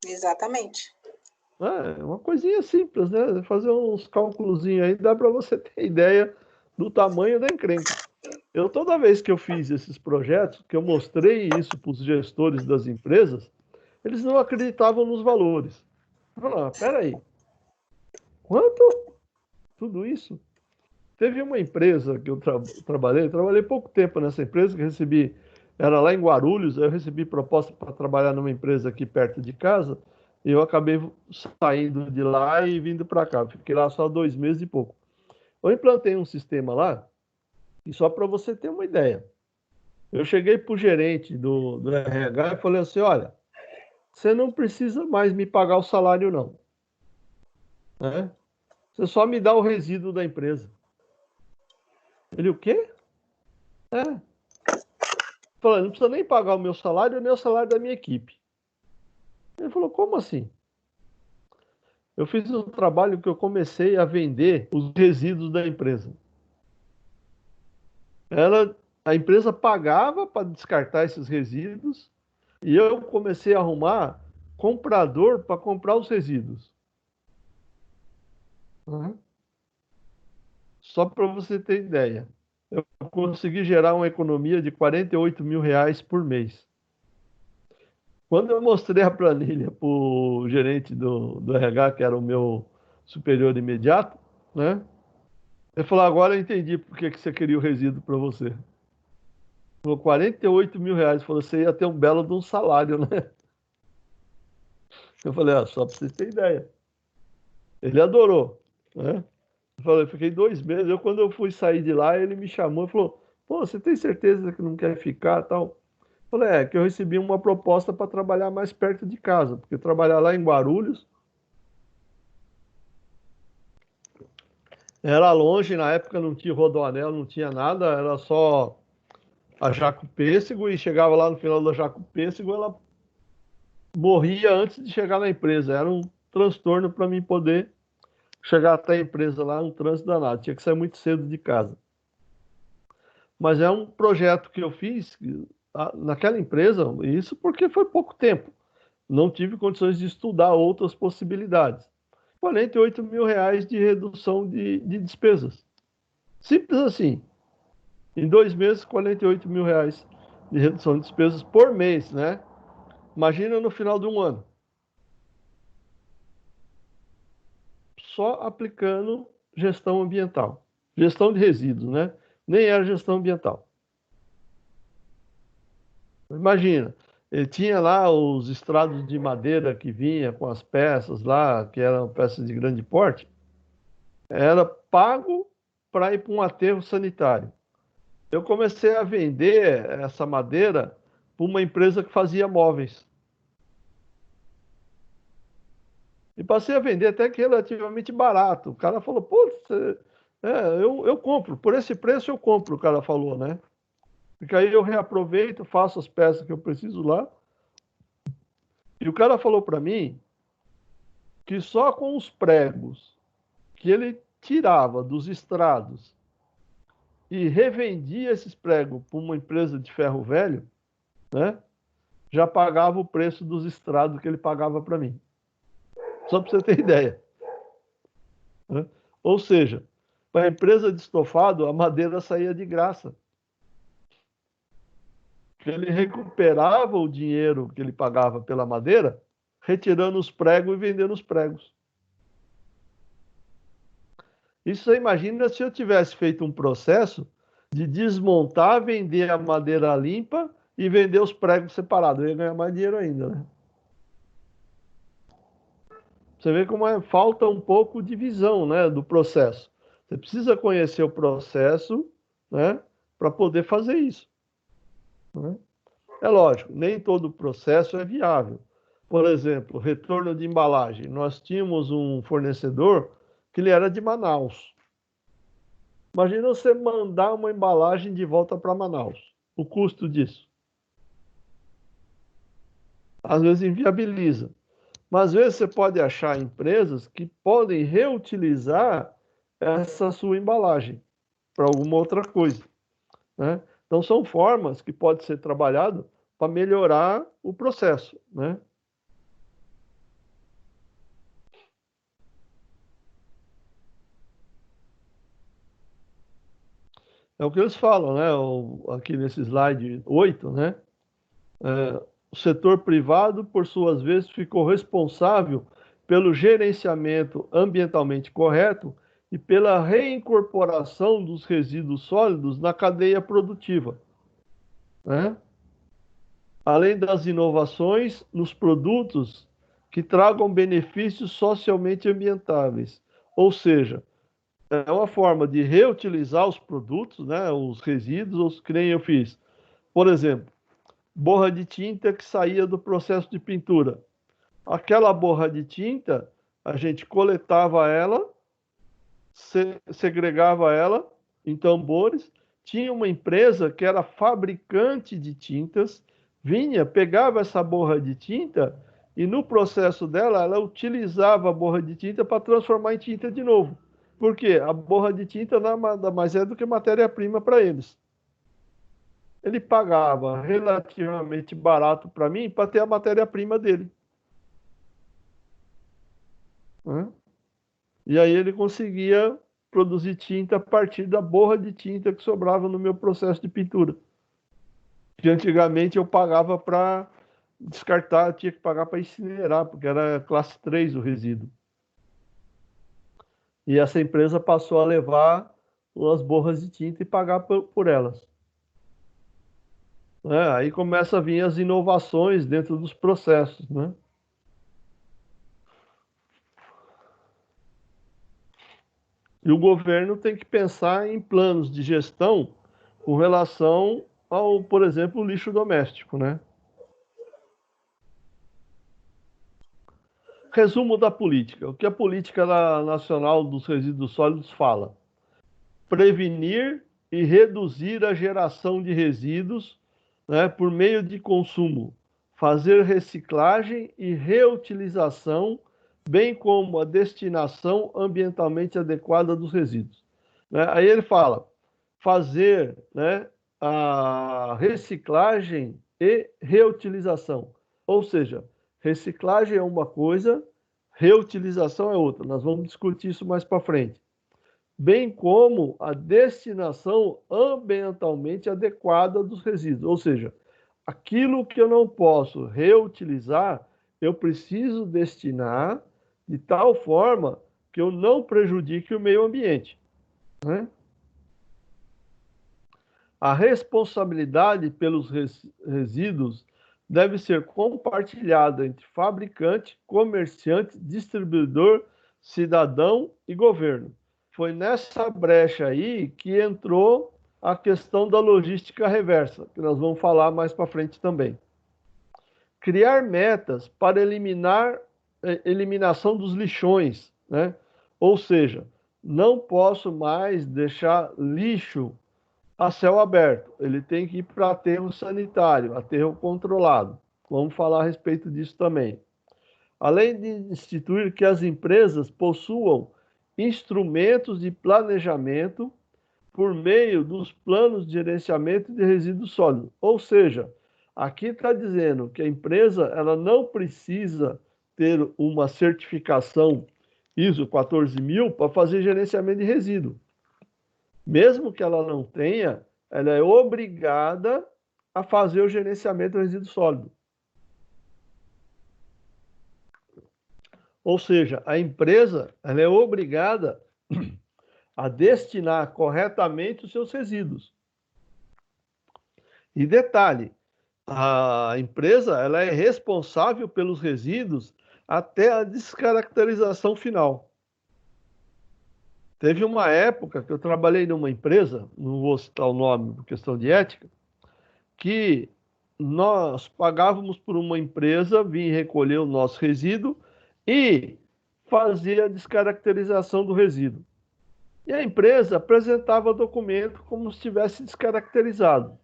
Exatamente. É uma coisinha simples, né? Fazer uns cálculozinhos aí, dá para você ter ideia do tamanho da encrenca. Toda vez que eu fiz esses projetos, que eu mostrei isso para os gestores das empresas, eles não acreditavam nos valores. Falaram, peraí, quanto? Tudo isso? Teve uma empresa que eu trabalhei pouco tempo nessa empresa, que recebi, era lá em Guarulhos, eu recebi proposta para trabalhar numa empresa aqui perto de casa, e eu acabei saindo de lá e vindo para cá. Fiquei lá só 2 meses e pouco. Eu implantei um sistema lá, e só para você ter uma ideia, eu cheguei para o gerente do RH e falei assim, olha, você não precisa mais me pagar o salário não, né? Você só me dá o resíduo da empresa. Ele, o quê? Falando, não precisa nem pagar o meu salário, nem o salário da minha equipe. Ele falou, como assim? Eu fiz um trabalho que eu comecei a vender os resíduos da empresa. A empresa pagava para descartar esses resíduos e eu comecei a arrumar comprador para comprar os resíduos. Uhum. Só para você ter ideia. Eu consegui gerar uma economia de R$ 48.000 por mês. Quando eu mostrei a planilha para o gerente do RH, que era o meu superior imediato, né? Ele falou, agora eu entendi por que você queria o resíduo para você. Ele falou, R$ 48.000. Ele falou, você ia ter um belo de um salário, né? Eu falei, só para vocês terem ideia. Ele adorou, né? Eu fiquei 2 meses. Quando eu fui sair de lá, ele me chamou e falou, pô, você tem certeza que não quer ficar tal? Eu falei, que eu recebi uma proposta para trabalhar mais perto de casa, porque trabalhar lá em Guarulhos era longe, na época não tinha Rodoanel, não tinha nada, era só a Jaco Pêssego, e chegava lá no final da Jaco Pêssego, ela morria antes de chegar na empresa. Era um transtorno para mim poder chegar até a empresa lá, um trânsito danado. Tinha que sair muito cedo de casa. Mas é um projeto que eu fiz naquela empresa, isso porque foi pouco tempo. Não tive condições de estudar outras possibilidades. R$ 48.000 de redução de despesas. Simples assim. Em 2 meses, R$ 48.000 de redução de despesas por mês, né? Imagina no final de um ano. Só aplicando gestão ambiental. Gestão de resíduos, né? Nem era gestão ambiental. Imagina, ele tinha lá os estrados de madeira que vinha com as peças lá, que eram peças de grande porte, era pago para ir para um aterro sanitário. Eu comecei a vender essa madeira para uma empresa que fazia móveis. E passei a vender até que relativamente barato. O cara falou, pô, eu compro, por esse preço eu compro, o cara falou, né? Porque aí eu reaproveito, faço as peças que eu preciso lá. E o cara falou para mim que só com os pregos que ele tirava dos estrados e revendia esses pregos para uma empresa de ferro velho, né? Já pagava o preço dos estrados que ele pagava para mim. Só para você ter ideia, né? Ou seja, para a empresa de estofado, a madeira saía de graça. Ele recuperava o dinheiro que ele pagava pela madeira, retirando os pregos e vendendo os pregos. Isso você imagina se eu tivesse feito um processo de desmontar, vender a madeira limpa e vender os pregos separados. Eu ia ganhar mais dinheiro ainda, né? Você vê como falta um pouco de visão, né, do processo. Você precisa conhecer o processo, né, para poder fazer isso, né? É lógico, nem todo processo é viável. Por exemplo, retorno de embalagem. Nós tínhamos um fornecedor que ele era de Manaus. Imagina você mandar uma embalagem de volta para Manaus. O custo disso. Às vezes inviabiliza. Mas às vezes você pode achar empresas que podem reutilizar essa sua embalagem para alguma outra coisa, né? Então são formas que pode ser trabalhado para melhorar o processo, né? É o que eles falam, né? Aqui nesse slide 8, né? O setor privado, por suas vezes, ficou responsável pelo gerenciamento ambientalmente correto e pela reincorporação dos resíduos sólidos na cadeia produtiva, né? Além das inovações nos produtos que tragam benefícios socialmente ambientáveis. Ou seja, é uma forma de reutilizar os produtos, né, os resíduos, que nem eu fiz. Por exemplo, borra de tinta que saía do processo de pintura. Aquela borra de tinta, a gente coletava ela, segregava ela em tambores. Tinha uma empresa que era fabricante de tintas, vinha, pegava essa borra de tinta e no processo dela, ela utilizava a borra de tinta para transformar em tinta de novo. Por quê? A borra de tinta nada mais é do que matéria-prima para eles. Ele pagava relativamente barato para mim para ter a matéria-prima dele. Né? E aí ele conseguia produzir tinta a partir da borra de tinta que sobrava no meu processo de pintura. Que antigamente eu pagava para descartar, eu tinha que pagar para incinerar, porque era classe 3 o resíduo. E essa empresa passou a levar as borras de tinta e pagar por elas. Aí começa a vir as inovações dentro dos processos, né? E o governo tem que pensar em planos de gestão com relação ao, por exemplo, lixo doméstico, né? Resumo da política. O que a política nacional dos resíduos sólidos fala? Prevenir e reduzir a geração de resíduos, né, por meio de consumo, fazer reciclagem e reutilização, bem como a destinação ambientalmente adequada dos resíduos. Né? Aí ele fala, fazer, né, a reciclagem e reutilização. Ou seja, reciclagem é uma coisa, reutilização é outra. Nós vamos discutir isso mais para frente. Bem como a destinação ambientalmente adequada dos resíduos. Ou seja, aquilo que eu não posso reutilizar, eu preciso destinar de tal forma que eu não prejudique o meio ambiente, né? A responsabilidade pelos resíduos deve ser compartilhada entre fabricante, comerciante, distribuidor, cidadão e governo. Foi nessa brecha aí que entrou a questão da logística reversa, que nós vamos falar mais para frente também. Criar metas para eliminação dos lixões, né? Ou seja, não posso mais deixar lixo a céu aberto. Ele tem que ir para aterro sanitário, aterro controlado. Vamos falar a respeito disso também. Além de instituir que as empresas possuam instrumentos de planejamento por meio dos planos de gerenciamento de resíduos sólidos. Ou seja, aqui está dizendo que a empresa ela não precisa ter uma certificação ISO 14000 para fazer gerenciamento de resíduo. Mesmo que ela não tenha, ela é obrigada a fazer o gerenciamento do resíduo sólido. Ou seja, a empresa ela é obrigada a destinar corretamente os seus resíduos. E detalhe, a empresa ela é responsável pelos resíduos até a descaracterização final. Teve uma época que eu trabalhei numa empresa, não vou citar o nome por questão de ética, que nós pagávamos por uma empresa vir recolher o nosso resíduo e fazer a descaracterização do resíduo. E a empresa apresentava documento como se estivesse descaracterizado.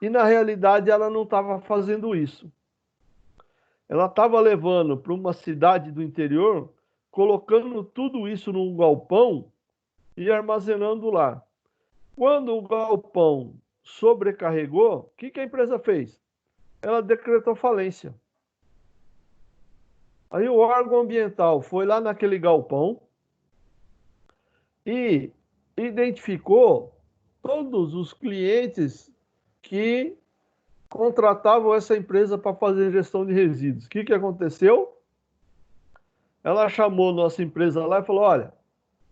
E, na realidade, ela não estava fazendo isso. Ela estava levando para uma cidade do interior, colocando tudo isso num galpão e armazenando lá. Quando o galpão sobrecarregou, o que a empresa fez? Ela decretou falência. Aí o órgão ambiental foi lá naquele galpão e identificou todos os clientes que contratavam essa empresa para fazer gestão de resíduos. O que aconteceu? Ela chamou nossa empresa lá e falou, olha,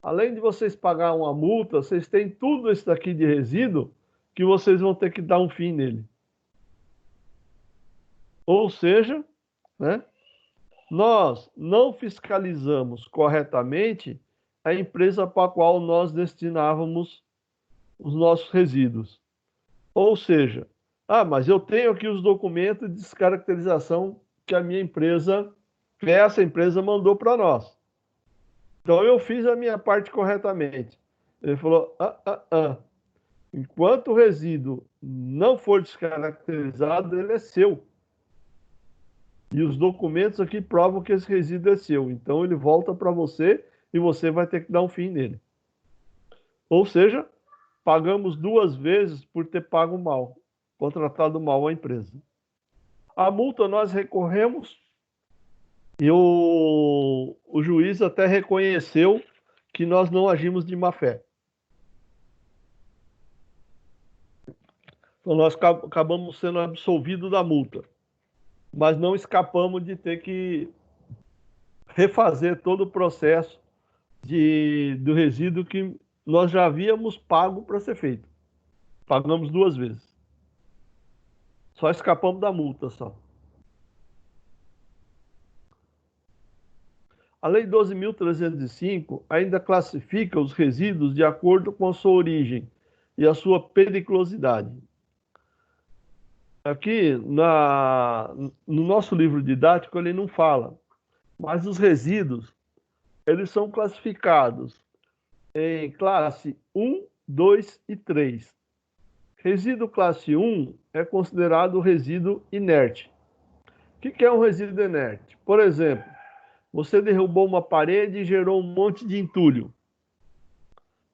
além de vocês pagar uma multa, vocês têm tudo isso daqui de resíduo que vocês vão ter que dar um fim nele. Ou seja, né, nós não fiscalizamos corretamente a empresa para a qual nós destinávamos os nossos resíduos. Ou seja, mas eu tenho aqui os documentos de descaracterização que a minha empresa, que essa empresa mandou para nós. Então eu fiz a minha parte corretamente. Ele falou, enquanto o resíduo não for descaracterizado, ele é seu. E os documentos aqui provam que esse resíduo é seu. Então ele volta para você e você vai ter que dar um fim nele. Ou seja, pagamos 2 vezes por ter pago mal, contratado mal a empresa. A multa nós recorremos e o juiz até reconheceu que nós não agimos de má fé. Então nós acabamos sendo absolvidos da multa, mas não escapamos de ter que refazer todo o processo do resíduo que nós já havíamos pago para ser feito. Pagamos 2 vezes. Só escapamos da multa, só. A Lei 12.305 ainda classifica os resíduos de acordo com a sua origem e a sua periculosidade. Aqui, no nosso livro didático, ele não fala, mas os resíduos, eles são classificados em classe 1, 2 e 3. Resíduo classe 1 é considerado resíduo inerte. O que é um resíduo inerte? Por exemplo, você derrubou uma parede e gerou um monte de entulho,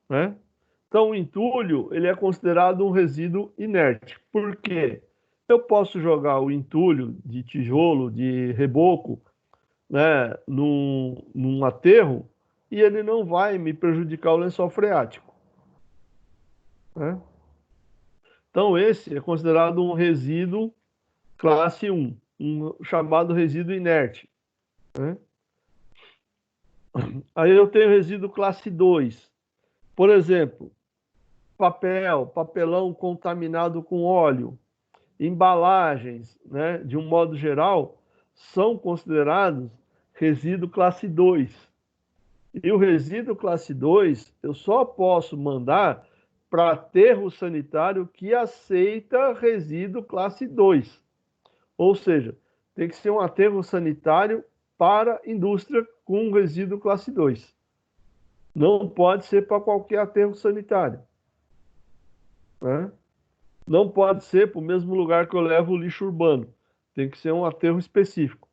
né? Então, o entulho ele é considerado um resíduo inerte. Por quê? Eu posso jogar o entulho de tijolo, de reboco, né, num aterro e ele não vai me prejudicar o lençol freático, né? Então, esse é considerado um resíduo classe 1, um chamado resíduo inerte, né? Aí eu tenho resíduo classe 2. Por exemplo, papelão contaminado com óleo, embalagens, né, de um modo geral, são considerados resíduo classe 2. E o resíduo classe 2 eu só posso mandar para aterro sanitário que aceita resíduo classe 2. Ou seja, tem que ser um aterro sanitário para indústria com resíduo classe 2. Não pode ser para qualquer aterro sanitário, né? Não pode ser para o mesmo lugar que eu levo o lixo urbano. Tem que ser um aterro específico.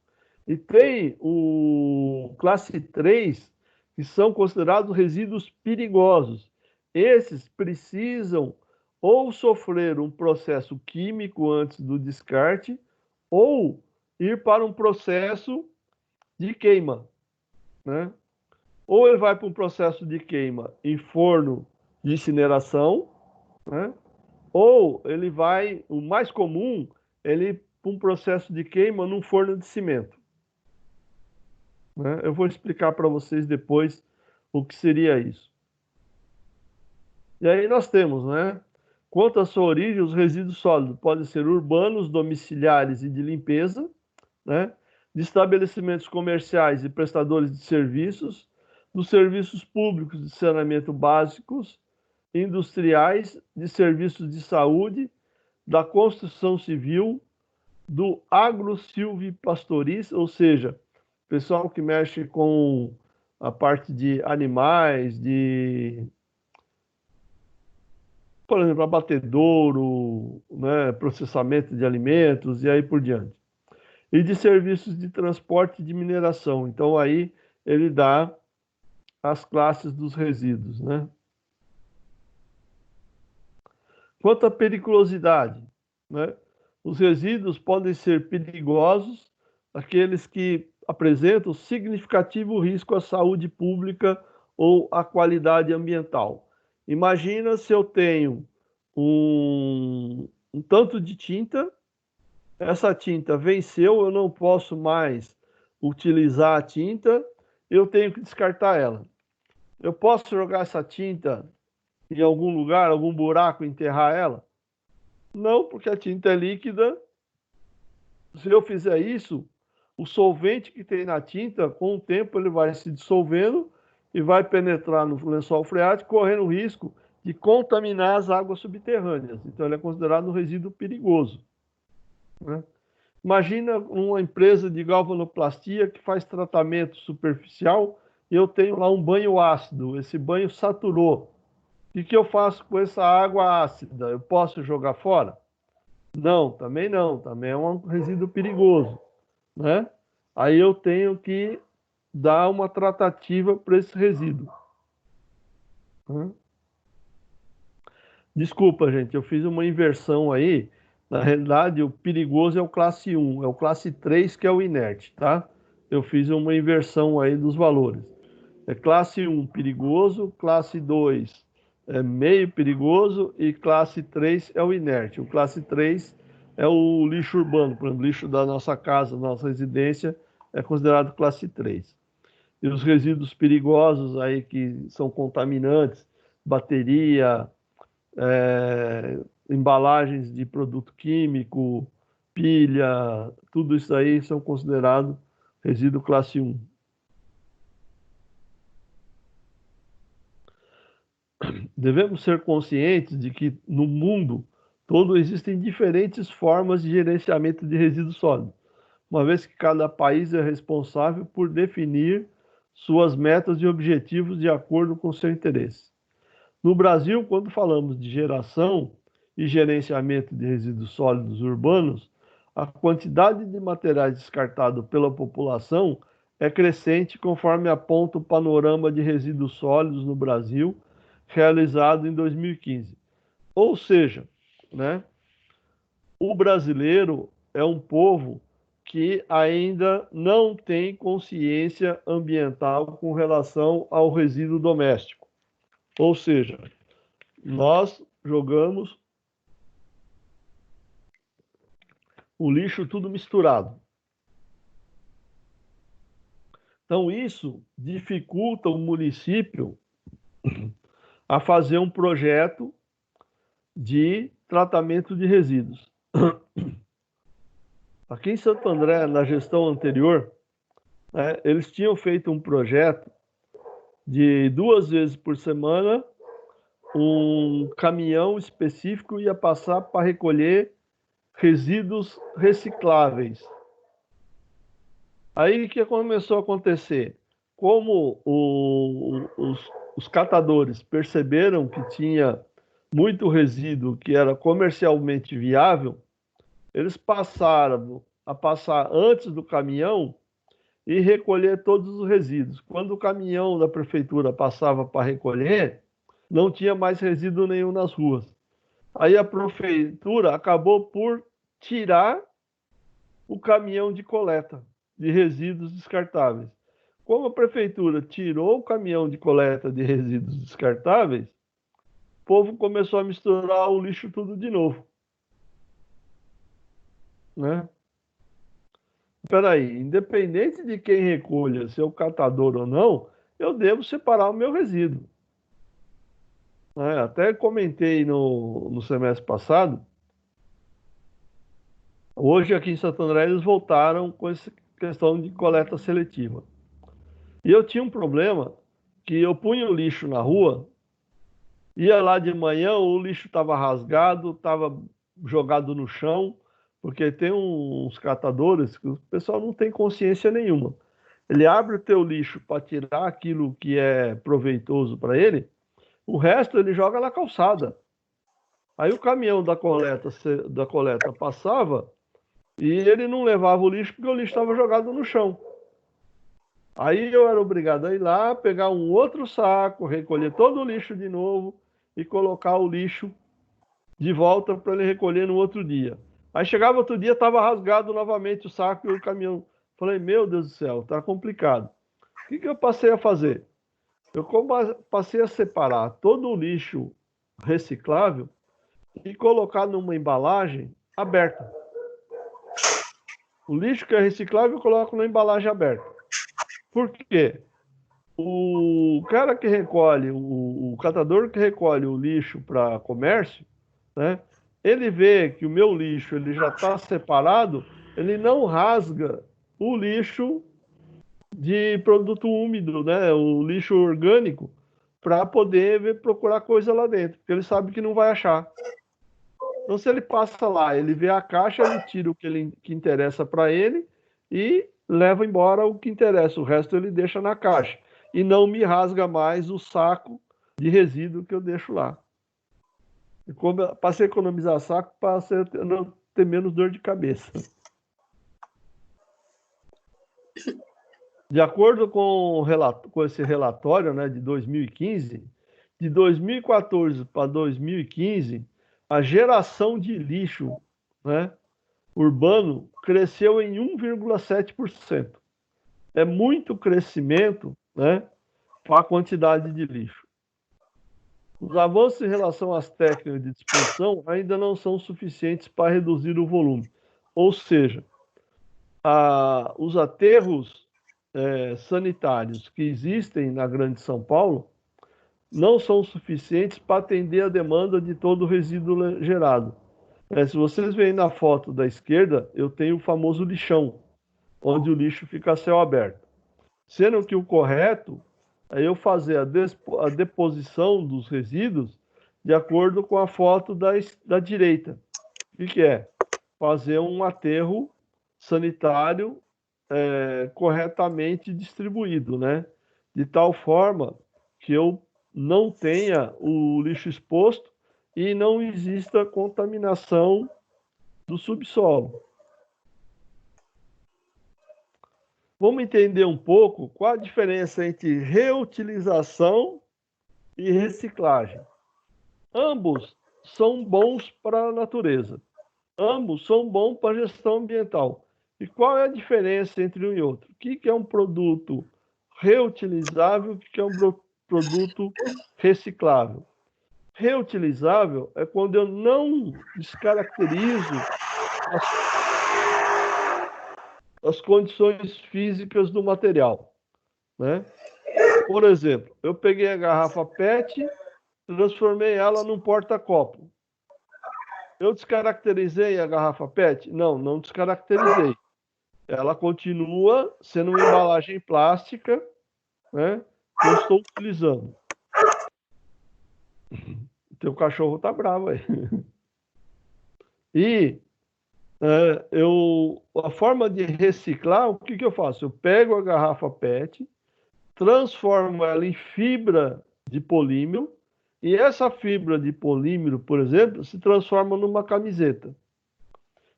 E tem o classe 3, que são considerados resíduos perigosos. Esses precisam ou sofrer um processo químico antes do descarte, ou ir para um processo de queima, né? Ou ele vai para um processo de queima em forno de incineração, né? Ou ele vai, o mais comum, ele para um processo de queima num forno de cimento, né? Eu vou explicar para vocês depois o que seria isso. E aí nós temos, né? Quanto à sua origem, os resíduos sólidos podem ser urbanos, domiciliares e de limpeza, né? De estabelecimentos comerciais e prestadores de serviços, dos serviços públicos de saneamento básicos, industriais, de serviços de saúde, da construção civil, do agro-silvipastoris, ou seja, pessoal que mexe com a parte de animais, por exemplo, abatedouro, né, processamento de alimentos e aí por diante. E de serviços de transporte e de mineração. Então, aí ele dá as classes dos resíduos, né? Quanto à periculosidade, né? Os resíduos podem ser perigosos, aqueles que apresentam significativo risco à saúde pública ou à qualidade ambiental. Imagina se eu tenho um tanto de tinta, essa tinta venceu, eu não posso mais utilizar a tinta, eu tenho que descartar ela. Eu posso jogar essa tinta em algum lugar, algum buraco, enterrar ela? Não, porque a tinta é líquida. Se eu fizer isso, o solvente que tem na tinta, com o tempo ele vai se dissolvendo e vai penetrar no lençol freático, correndo o risco de contaminar as águas subterrâneas. Então ele é considerado um resíduo perigoso, né? Imagina uma empresa de galvanoplastia que faz tratamento superficial e eu tenho lá um banho ácido, esse banho saturou. O que eu faço com essa água ácida? Eu posso jogar fora? Não, também não. Também é um resíduo perigoso, né? Aí eu tenho que dar uma tratativa para esse resíduo, né? Desculpa, gente, eu fiz uma inversão aí. Na realidade, o perigoso é o classe 1, é o classe 3 que é o inerte, tá? Eu fiz uma inversão aí dos valores. É classe 1 perigoso, classe 2 é meio perigoso e classe 3 é o inerte. O classe 3 é o lixo urbano, por exemplo, lixo da nossa casa, da nossa residência, é considerado classe 3. E os resíduos perigosos aí que são contaminantes, bateria, embalagens de produto químico, pilha, tudo isso aí são considerados resíduo classe 1. Devemos ser conscientes de que no mundo todo existem diferentes formas de gerenciamento de resíduos sólidos, uma vez que cada país é responsável por definir suas metas e objetivos de acordo com seu interesse. No Brasil, quando falamos de geração e gerenciamento de resíduos sólidos urbanos, a quantidade de materiais descartados pela população é crescente conforme aponta o panorama de resíduos sólidos no Brasil, realizado em 2015. Ou seja, né, o brasileiro é um povo que ainda não tem consciência ambiental com relação ao resíduo doméstico. Ou seja, nós jogamos o lixo tudo misturado. Então, isso dificulta o município a fazer um projeto de tratamento de resíduos. Aqui em Santo André, na gestão anterior, né, eles tinham feito um projeto de 2 vezes por semana, um caminhão específico ia passar para recolher resíduos recicláveis. Aí o que começou a acontecer? Como os catadores perceberam que tinha muito resíduo que era comercialmente viável, eles passaram a passar antes do caminhão e recolher todos os resíduos. Quando o caminhão da prefeitura passava para recolher, não tinha mais resíduo nenhum nas ruas. Aí a prefeitura acabou por tirar o caminhão de coleta de resíduos descartáveis. Como a prefeitura tirou o caminhão de coleta de resíduos descartáveis, o povo começou a misturar o lixo tudo de novo, né? Espera aí, independente de quem recolha, se é o catador ou não, eu devo separar o meu resíduo, né? Até comentei no semestre passado, hoje aqui em Santo André eles voltaram com essa questão de coleta seletiva. E eu tinha um problema que eu punha o lixo na rua, ia lá de manhã, o lixo estava rasgado, estava jogado no chão, Porque tem uns catadores que o pessoal não tem consciência nenhuma. Ele abre o teu lixo para tirar aquilo que é proveitoso para ele, o resto ele joga na calçada. Aí o caminhão da coleta passava e ele não levava o lixo porque o lixo estava jogado no chão. Aí eu era obrigado a ir lá, pegar um outro saco, recolher todo o lixo de novo e colocar o lixo de volta para ele recolher no outro dia. Aí chegava outro dia, estava rasgado novamente o saco e o caminhão. Falei, meu Deus do céu, tá complicado. O que eu passei a fazer? Eu passei a separar todo o lixo reciclável e colocar numa embalagem aberta. O lixo que é reciclável eu coloco na embalagem aberta. Por quê? O cara que recolhe, o catador que recolhe o lixo para comércio, né? Ele vê que o meu lixo ele já está separado, ele não rasga o lixo de produto úmido, né? O lixo orgânico, para poder procurar coisa lá dentro, porque ele sabe que não vai achar. Então, se ele passa lá, ele vê a caixa, ele tira o que interessa para ele e leva embora o que interessa. O resto ele deixa na caixa. E não me rasga mais o saco de resíduo que eu deixo lá. Passei a economizar saco para não ter menos dor de cabeça. De acordo com esse relatório, né, de 2015, de 2014 para 2015, a geração de lixo, né, urbano cresceu em 1,7%. É muito crescimento, né, para a quantidade de lixo. Os avanços em relação às técnicas de disposição ainda não são suficientes para reduzir o volume. Ou seja, os aterros sanitários que existem na Grande São Paulo não são suficientes para atender a demanda de todo o resíduo gerado. Se vocês veem na foto da esquerda, eu tenho o famoso lixão, onde o lixo fica a céu aberto. Sendo que o correto é eu fazer a deposição dos resíduos de acordo com a foto da direita. O que é? Fazer um aterro sanitário corretamente distribuído, né? De tal forma que eu não tenha o lixo exposto e não exista contaminação do subsolo. Vamos entender um pouco qual a diferença entre reutilização e reciclagem. Ambos são bons para a natureza. Ambos são bons para a gestão ambiental. E qual é a diferença entre um e outro? O que é um produto reutilizável e o que é um produto reciclável? Reutilizável é quando eu não descaracterizo as condições físicas do material, né? Por exemplo, eu peguei a garrafa PET, transformei ela num porta-copo. Eu descaracterizei a garrafa PET? Não, não descaracterizei. Ela continua sendo uma embalagem plástica, né, que eu estou utilizando. O teu cachorro tá bravo aí. E a forma de reciclar, o que eu faço? Eu pego a garrafa PET, transformo ela em fibra de polímero, e essa fibra de polímero, por exemplo, se transforma numa camiseta.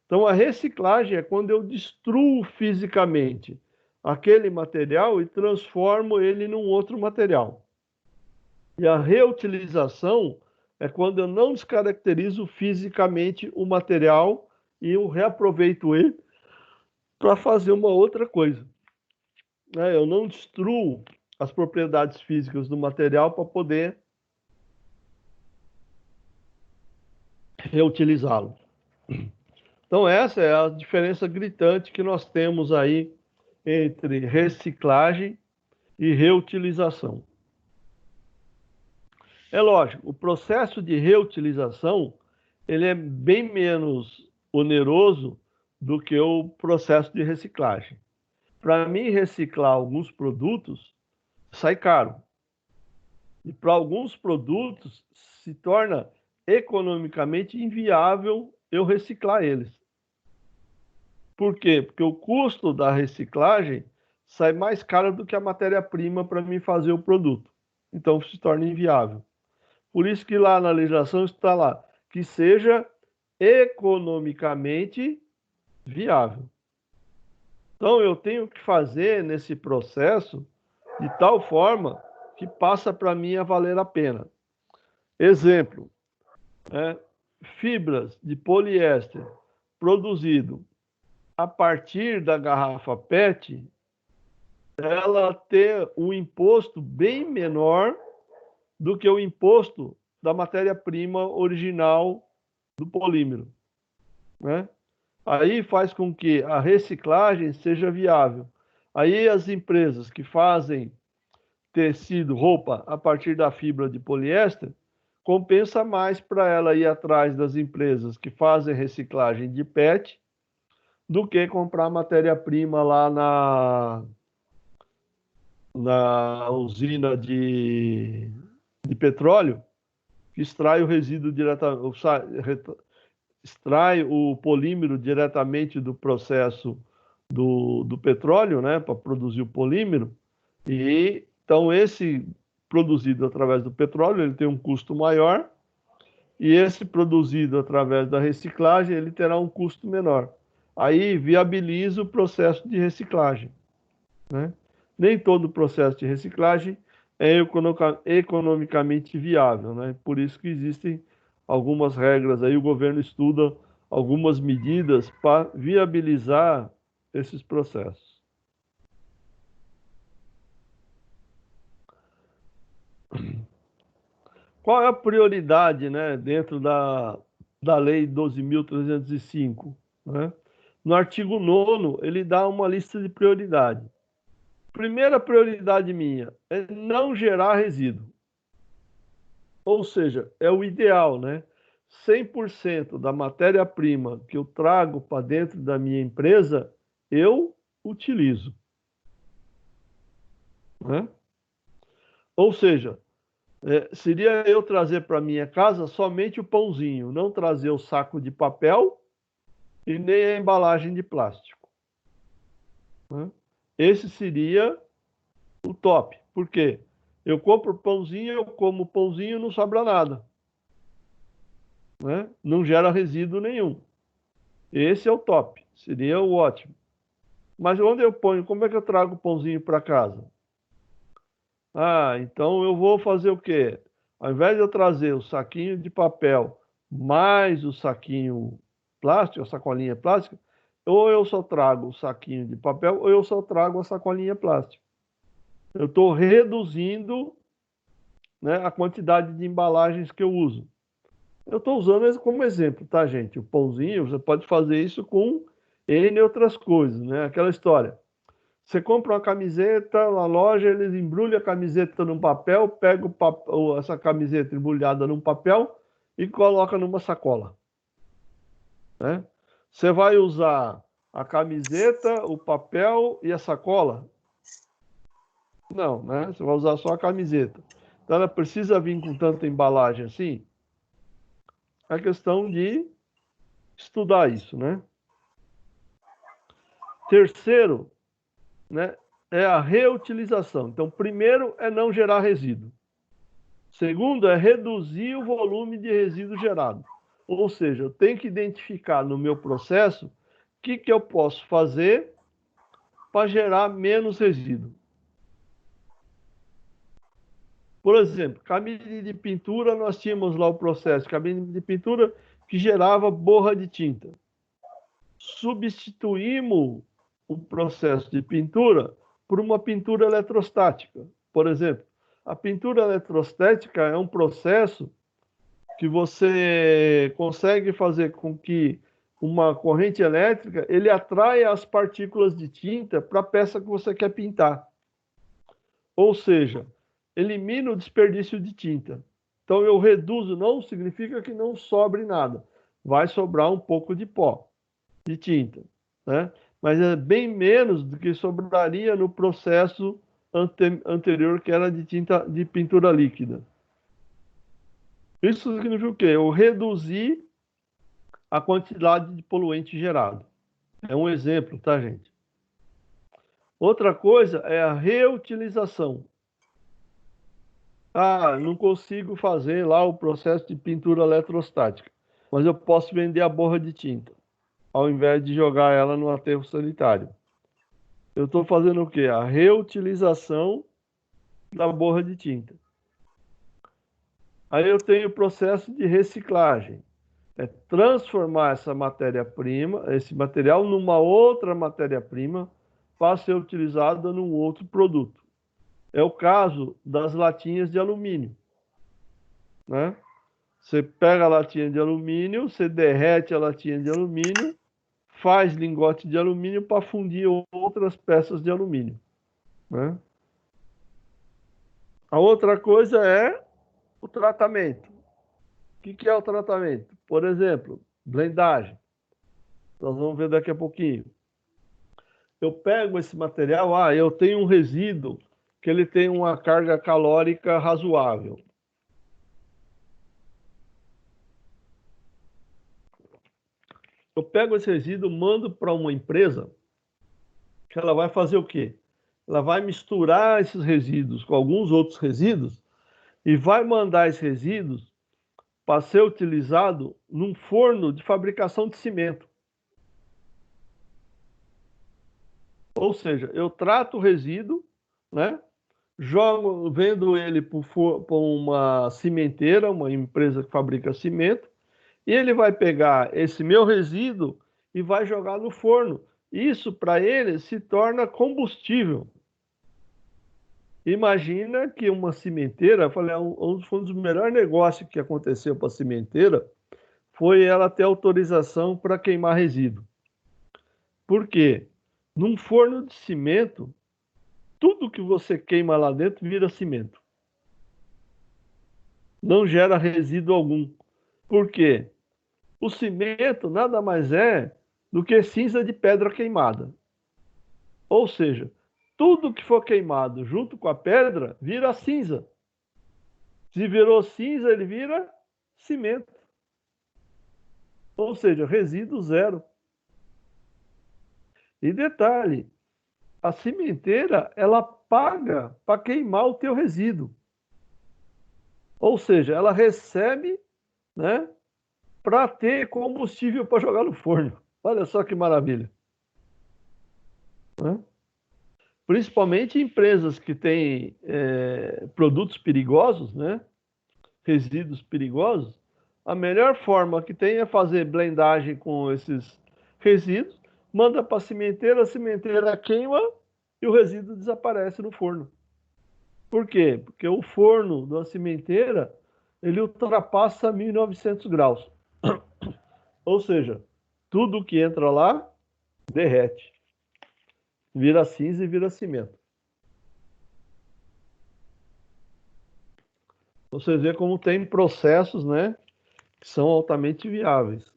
Então, a reciclagem é quando eu destruo fisicamente aquele material e transformo ele num outro material. E a reutilização é quando eu não descaracterizo fisicamente o material e eu reaproveito ele para fazer uma outra coisa. Eu não destruo as propriedades físicas do material para poder reutilizá-lo. Então, essa é a diferença gritante que nós temos aí entre reciclagem e reutilização. É lógico, o processo de reutilização ele é bem menos oneroso do que o processo de reciclagem. Para mim, reciclar alguns produtos sai caro. E para alguns produtos se torna economicamente inviável eu reciclar eles. Por quê? Porque o custo da reciclagem sai mais caro do que a matéria-prima para mim fazer o produto. Então se torna inviável. Por isso que lá na legislação está lá que seja economicamente viável. Então eu tenho que fazer nesse processo de tal forma que passa para mim a valer a pena. Exemplo, fibras de poliéster produzido a partir da garrafa PET, ela ter um imposto bem menor do que o imposto da matéria-prima original do polímero, né? Aí faz com que a reciclagem seja viável. Aí as empresas que fazem tecido, roupa, a partir da fibra de poliéster, compensa mais para ela ir atrás das empresas que fazem reciclagem de PET do que comprar matéria-prima lá na usina de petróleo, que extrai o resíduo diretamente, extrai o polímero diretamente do processo do petróleo, né, para produzir o polímero. E então esse produzido através do petróleo, ele tem um custo maior, e esse produzido através da reciclagem, ele terá um custo menor. Aí viabiliza o processo de reciclagem, né? Nem todo processo de reciclagem é economicamente viável, né? Por isso que existem algumas regras aí, o governo estuda algumas medidas para viabilizar esses processos. Qual é a prioridade, né, dentro da Lei 12.305, né? No artigo 9º, ele dá uma lista de prioridade. Primeira prioridade minha é não gerar resíduo. Ou seja, é o ideal, né? 100% da matéria-prima que eu trago para dentro da minha empresa, eu utilizo, né? Ou seja, seria eu trazer para minha casa somente o pãozinho, não trazer o saco de papel e nem a embalagem de plástico, né? Esse seria o top. Por quê? Eu compro pãozinho, eu como pãozinho, não sobra nada, né? Não gera resíduo nenhum. Esse é o top, seria o ótimo. Mas onde eu ponho? Como é que eu trago o pãozinho para casa? Ah, então eu vou fazer o quê? Ao invés de eu trazer o saquinho de papel mais o saquinho plástico, a sacolinha plástica, ou eu só trago o saquinho de papel, ou eu só trago a sacolinha plástica. Eu estou reduzindo, né, a quantidade de embalagens que eu uso. Eu estou usando isso como exemplo, tá, gente? O pãozinho, você pode fazer isso com N outras coisas, né? Aquela história. Você compra uma camiseta na loja, eles embrulham a camiseta num papel, pega essa camiseta embrulhada num papel e coloca numa sacola, né? Você vai usar a camiseta, o papel e a sacola? Não, né? Você vai usar só a camiseta. Então ela precisa vir com tanta embalagem assim? É questão de estudar isso, né? Terceiro, né, é a reutilização. Então, primeiro é não gerar resíduo. Segundo é reduzir o volume de resíduo gerado. Ou seja, eu tenho que identificar no meu processo o que eu posso fazer para gerar menos resíduo. Por exemplo, cabine de pintura, nós tínhamos lá o processo de cabine de pintura que gerava borra de tinta. Substituímos o processo de pintura por uma pintura eletrostática. Por exemplo, a pintura eletrostática é um processo que você consegue fazer com que uma corrente elétrica ele atraia as partículas de tinta para a peça que você quer pintar. Ou seja, elimina o desperdício de tinta. Então eu reduzo, não significa que não sobre nada. Vai sobrar um pouco de pó, de tinta, né? Mas é bem menos do que sobraria no processo anterior, que era de tinta de pintura líquida. Isso significa o quê? Eu reduzi a quantidade de poluente gerado. É um exemplo, tá, gente? Outra coisa é a reutilização. Ah, não consigo fazer lá o processo de pintura eletrostática, mas eu posso vender a borra de tinta, ao invés de jogar ela no aterro sanitário. Eu estou fazendo o quê? A reutilização da borra de tinta. Aí eu tenho o processo de reciclagem. É transformar essa matéria-prima, esse material, numa outra matéria-prima para ser utilizada num outro produto. É o caso das latinhas de alumínio, né? Você pega a latinha de alumínio, você derrete a latinha de alumínio, faz lingote de alumínio para fundir outras peças de alumínio, né? A outra coisa é o tratamento. O que é o tratamento? Por exemplo, blendagem. Nós vamos ver daqui a pouquinho. Eu pego esse material, eu tenho um resíduo que ele tem uma carga calórica razoável. Eu pego esse resíduo, mando para uma empresa que ela vai fazer o quê? Ela vai misturar esses resíduos com alguns outros resíduos e vai mandar esses resíduos para ser utilizado num forno de fabricação de cimento. Ou seja, eu trato o resíduo, né? Jogo, vendo ele para uma cimenteira, uma empresa que fabrica cimento, e ele vai pegar esse meu resíduo e vai jogar no forno. Isso, para ele, se torna combustível. Imagina que uma cimenteira, eu falei, um dos melhores negócios que aconteceu para a cimenteira foi ela ter autorização para queimar resíduo. Por quê? Num forno de cimento, tudo que você queima lá dentro vira cimento. Não gera resíduo algum. Por quê? O cimento nada mais é do que cinza de pedra queimada. Ou seja, tudo que for queimado junto com a pedra vira cinza. Se virou cinza, ele vira cimento. Ou seja, resíduo zero. E detalhe, a cimenteira, ela paga para queimar o teu resíduo. Ou seja, ela recebe, né, para ter combustível para jogar no forno. Olha só que maravilha. Né? Principalmente empresas que têm produtos perigosos, né, resíduos perigosos, a melhor forma que tem é fazer blendagem com esses resíduos, manda para a cimenteira queima e o resíduo desaparece no forno. Por quê? Porque o forno da cimenteira, ele ultrapassa 1900 graus. Ou seja, tudo que entra lá derrete. Vira cinza e vira cimento. Você vê como tem processos, né, que são altamente viáveis.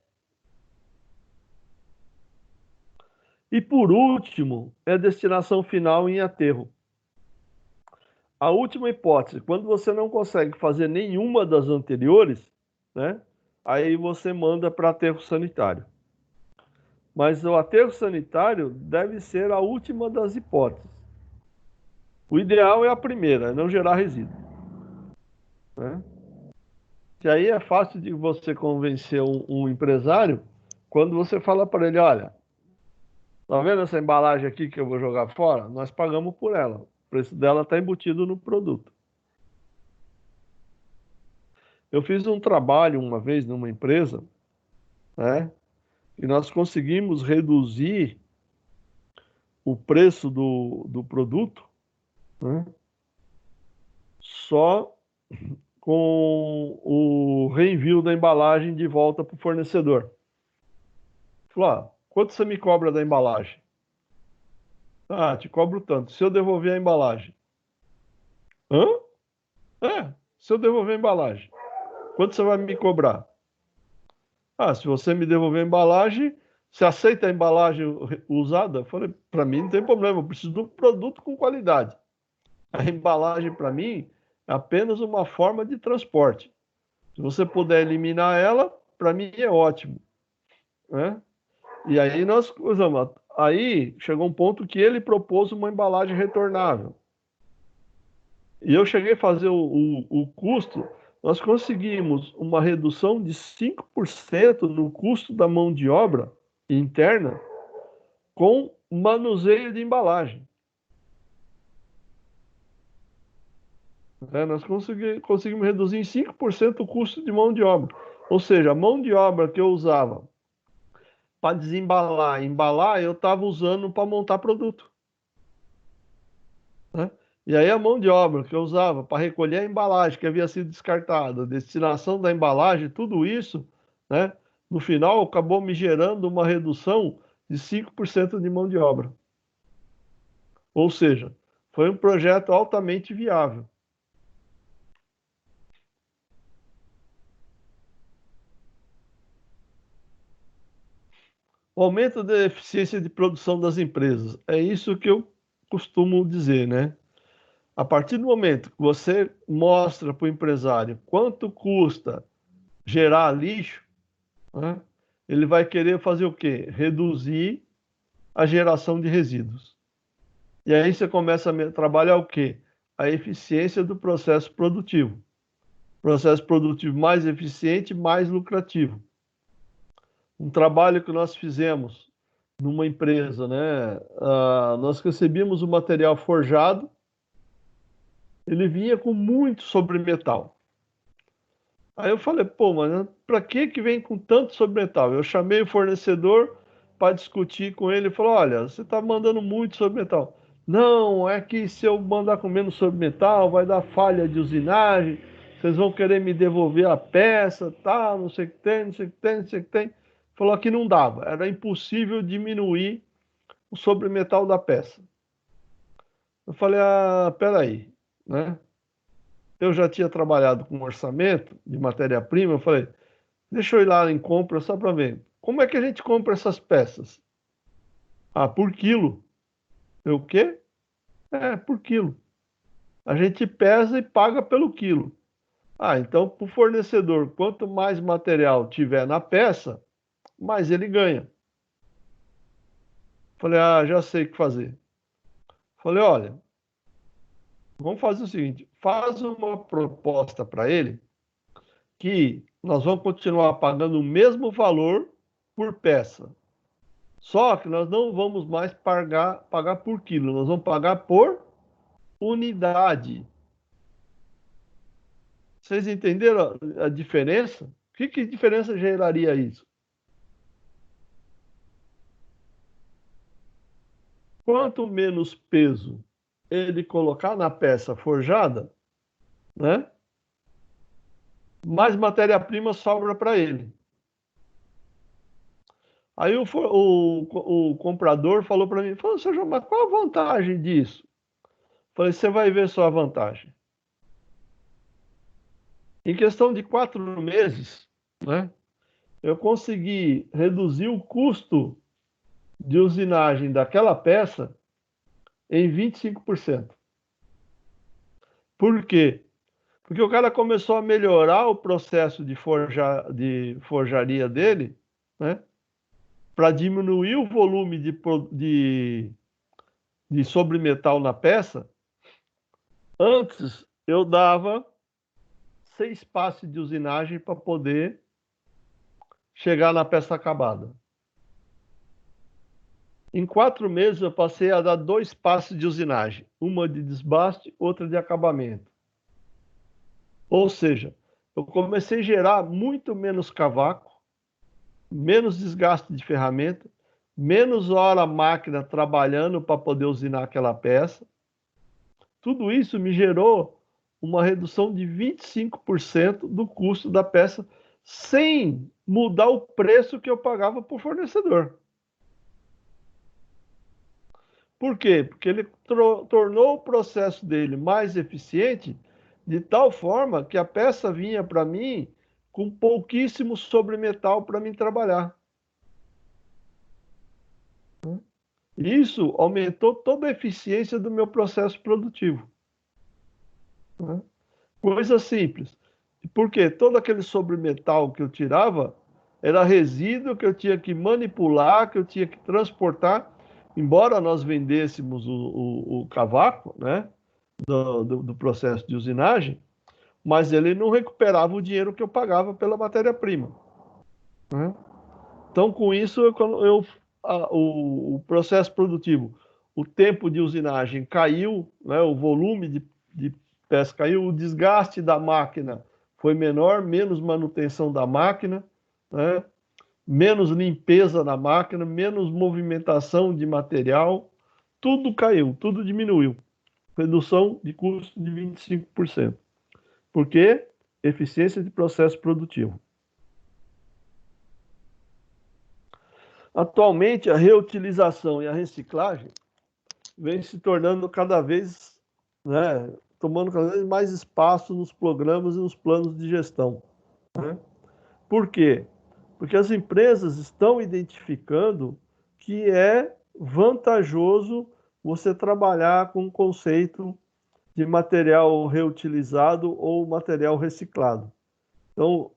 E por último, é a destinação final em aterro. A última hipótese, quando você não consegue fazer nenhuma das anteriores, né, aí você manda para aterro sanitário. Mas o aterro sanitário deve ser a última das hipóteses. O ideal é a primeira, é não gerar resíduo. Né? E aí é fácil de você convencer um empresário quando você fala para ele, olha, tá vendo essa embalagem aqui que eu vou jogar fora? Nós pagamos por ela. O preço dela está embutido no produto. Eu fiz um trabalho uma vez numa empresa, né? E nós conseguimos reduzir o preço do produto, né? Só com o reenvio da embalagem de volta para o fornecedor. Falou, quanto você me cobra da embalagem? Ah, te cobro tanto. Se eu devolver a embalagem. Hã? Se eu devolver a embalagem. Quanto você vai me cobrar? Ah, se você me devolver a embalagem, você aceita a embalagem usada? Eu falei, para mim não tem problema, eu preciso de um produto com qualidade. A embalagem, para mim, é apenas uma forma de transporte. Se você puder eliminar ela, para mim é ótimo. Né? E aí nós usamos. Aí chegou um ponto que ele propôs uma embalagem retornável. E eu cheguei a fazer o custo, nós conseguimos uma redução de 5% no custo da mão de obra interna com manuseio de embalagem. Nós conseguimos reduzir em 5% o custo de mão de obra. Ou seja, a mão de obra que eu usava para desembalar e embalar, eu estava usando para montar produto. Né? E aí a mão de obra que eu usava para recolher a embalagem que havia sido descartada, a destinação da embalagem, tudo isso, né, no final acabou me gerando uma redução de 5% de mão de obra. Ou seja, foi um projeto altamente viável. O aumento da eficiência de produção das empresas. É isso que eu costumo dizer, né? A partir do momento que você mostra para o empresário quanto custa gerar lixo, né, ele vai querer fazer o quê? Reduzir a geração de resíduos. E aí você começa a trabalhar o quê? A eficiência do processo produtivo. Processo produtivo mais eficiente, mais lucrativo. Um trabalho que nós fizemos numa empresa, né? Nós recebíamos o material forjado, ele vinha com muito sobremetal. Aí eu falei, pô, mas para que vem com tanto sobremetal? Eu chamei o fornecedor para discutir com ele e falou, olha, você está mandando muito sobremetal. Não, é que se eu mandar com menos sobremetal, vai dar falha de usinagem, vocês vão querer me devolver a peça, tal, não sei o que tem, não sei o que tem, não sei o que tem. Falou que não dava, era impossível diminuir o sobremetal da peça. Eu falei, peraí, né? Eu já tinha trabalhado com orçamento de matéria-prima, eu falei, deixa eu ir lá em compra só para ver. Como é que a gente compra essas peças? Por quilo. Eu, o quê? Por quilo. A gente pesa e paga pelo quilo. Então, para o fornecedor, quanto mais material tiver na peça, mais ele ganha. Falei, já sei o que fazer. Falei, olha, vamos fazer o seguinte, faz uma proposta para ele que nós vamos continuar pagando o mesmo valor por peça. Só que nós não vamos mais pagar por quilo, nós vamos pagar por unidade. Vocês entenderam a diferença? Que diferença geraria isso? Quanto menos peso ele colocar na peça forjada, né? Mais matéria-prima sobra para ele. Aí o comprador falou para mim, falou, Sr. João, mas qual a vantagem disso? Falei, você vai ver só a vantagem. Em questão de 4 meses, né, eu consegui reduzir o custo de usinagem daquela peça em 25%. Por quê? Porque o cara começou a melhorar o processo de forjaria dele, né, para diminuir o volume de sobremetal na peça. Antes, eu dava 6 passes de usinagem para poder chegar na peça acabada. Em 4 meses, eu passei a dar 2 passes de usinagem, uma de desbaste, outra de acabamento. Ou seja, eu comecei a gerar muito menos cavaco, menos desgaste de ferramenta, menos hora a máquina trabalhando para poder usinar aquela peça. Tudo isso me gerou uma redução de 25% do custo da peça, sem mudar o preço que eu pagava para o fornecedor. Por quê? Porque ele tornou o processo dele mais eficiente, de tal forma que a peça vinha para mim com pouquíssimo sobremetal para mim trabalhar. Isso aumentou toda a eficiência do meu processo produtivo. Coisa simples. Porque todo aquele sobremetal que eu tirava, era resíduo que eu tinha que manipular, que eu tinha que transportar, embora nós vendêssemos o cavaco, né, do processo de usinagem, mas ele não recuperava o dinheiro que eu pagava pela matéria-prima, né? Então, com isso, o processo produtivo, o tempo de usinagem caiu, né, o volume de peça caiu, o desgaste da máquina foi menor, menos manutenção da máquina, né, menos limpeza da máquina, menos movimentação de material, tudo caiu, tudo diminuiu. Redução de custo de 25%. Por quê? Eficiência de processo produtivo. Atualmente, a reutilização e a reciclagem vem se tornando cada vez, né, tomando cada vez mais espaço nos programas e nos planos de gestão, né? Por quê? Porque as empresas estão identificando que é vantajoso você trabalhar com o conceito de material reutilizado ou material reciclado. Então,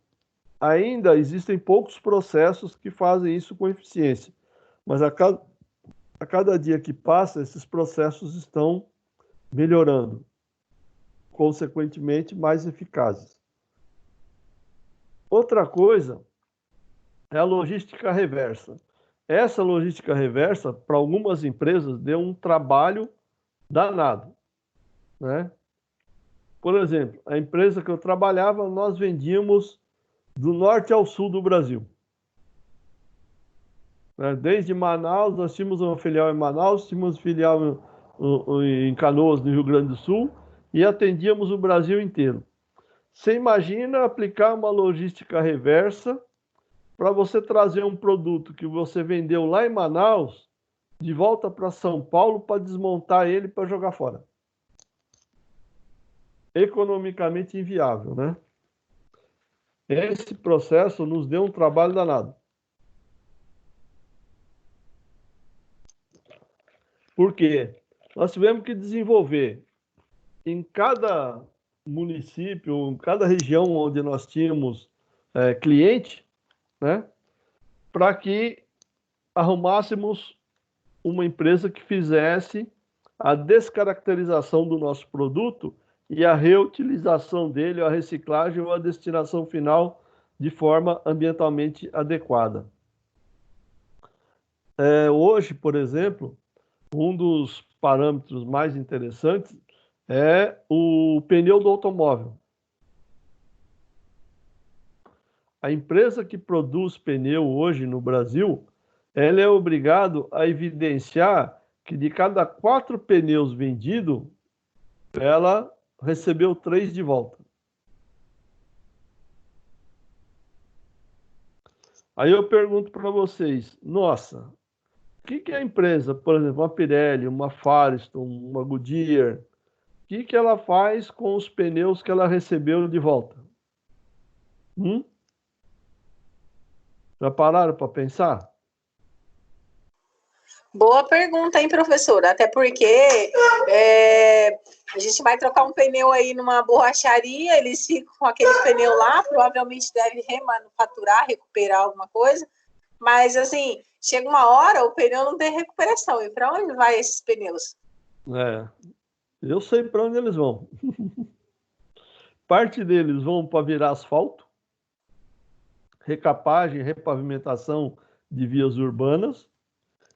ainda existem poucos processos que fazem isso com eficiência, mas a cada dia que passa, esses processos estão melhorando, consequentemente, mais eficazes. Outra coisa é a logística reversa. Essa logística reversa, para algumas empresas, deu um trabalho danado, né? Por exemplo, a empresa que eu trabalhava, nós vendíamos do norte ao sul do Brasil. Desde Manaus, nós tínhamos uma filial em Manaus, tínhamos filial em Canoas, no Rio Grande do Sul, e atendíamos o Brasil inteiro. Você imagina aplicar uma logística reversa para você trazer um produto que você vendeu lá em Manaus de volta para São Paulo para desmontar ele para jogar fora. Economicamente inviável, né? Esse processo nos deu um trabalho danado. Por quê? Nós tivemos que desenvolver em cada município, em cada região onde nós tínhamos cliente, né, para que arrumássemos uma empresa que fizesse a descaracterização do nosso produto e a reutilização dele, a reciclagem ou a destinação final de forma ambientalmente adequada. Hoje, por exemplo, um dos parâmetros mais interessantes é o pneu do automóvel. A empresa que produz pneu hoje no Brasil, ela é obrigada a evidenciar que de cada 4 pneus vendidos, ela recebeu 3 de volta. Aí eu pergunto para vocês, nossa, o que a empresa, por exemplo, uma Pirelli, uma Firestone, uma Goodyear, o que ela faz com os pneus que ela recebeu de volta? Já pararam para pensar? Boa pergunta, hein, professor? Até porque a gente vai trocar um pneu aí numa borracharia, eles ficam com aquele pneu lá, provavelmente deve remanufaturar, recuperar alguma coisa, mas assim, chega uma hora, o pneu não tem recuperação. E para onde vai esses pneus? Eu sei para onde eles vão. Parte deles vão para virar asfalto, recapagem, repavimentação de vias urbanas,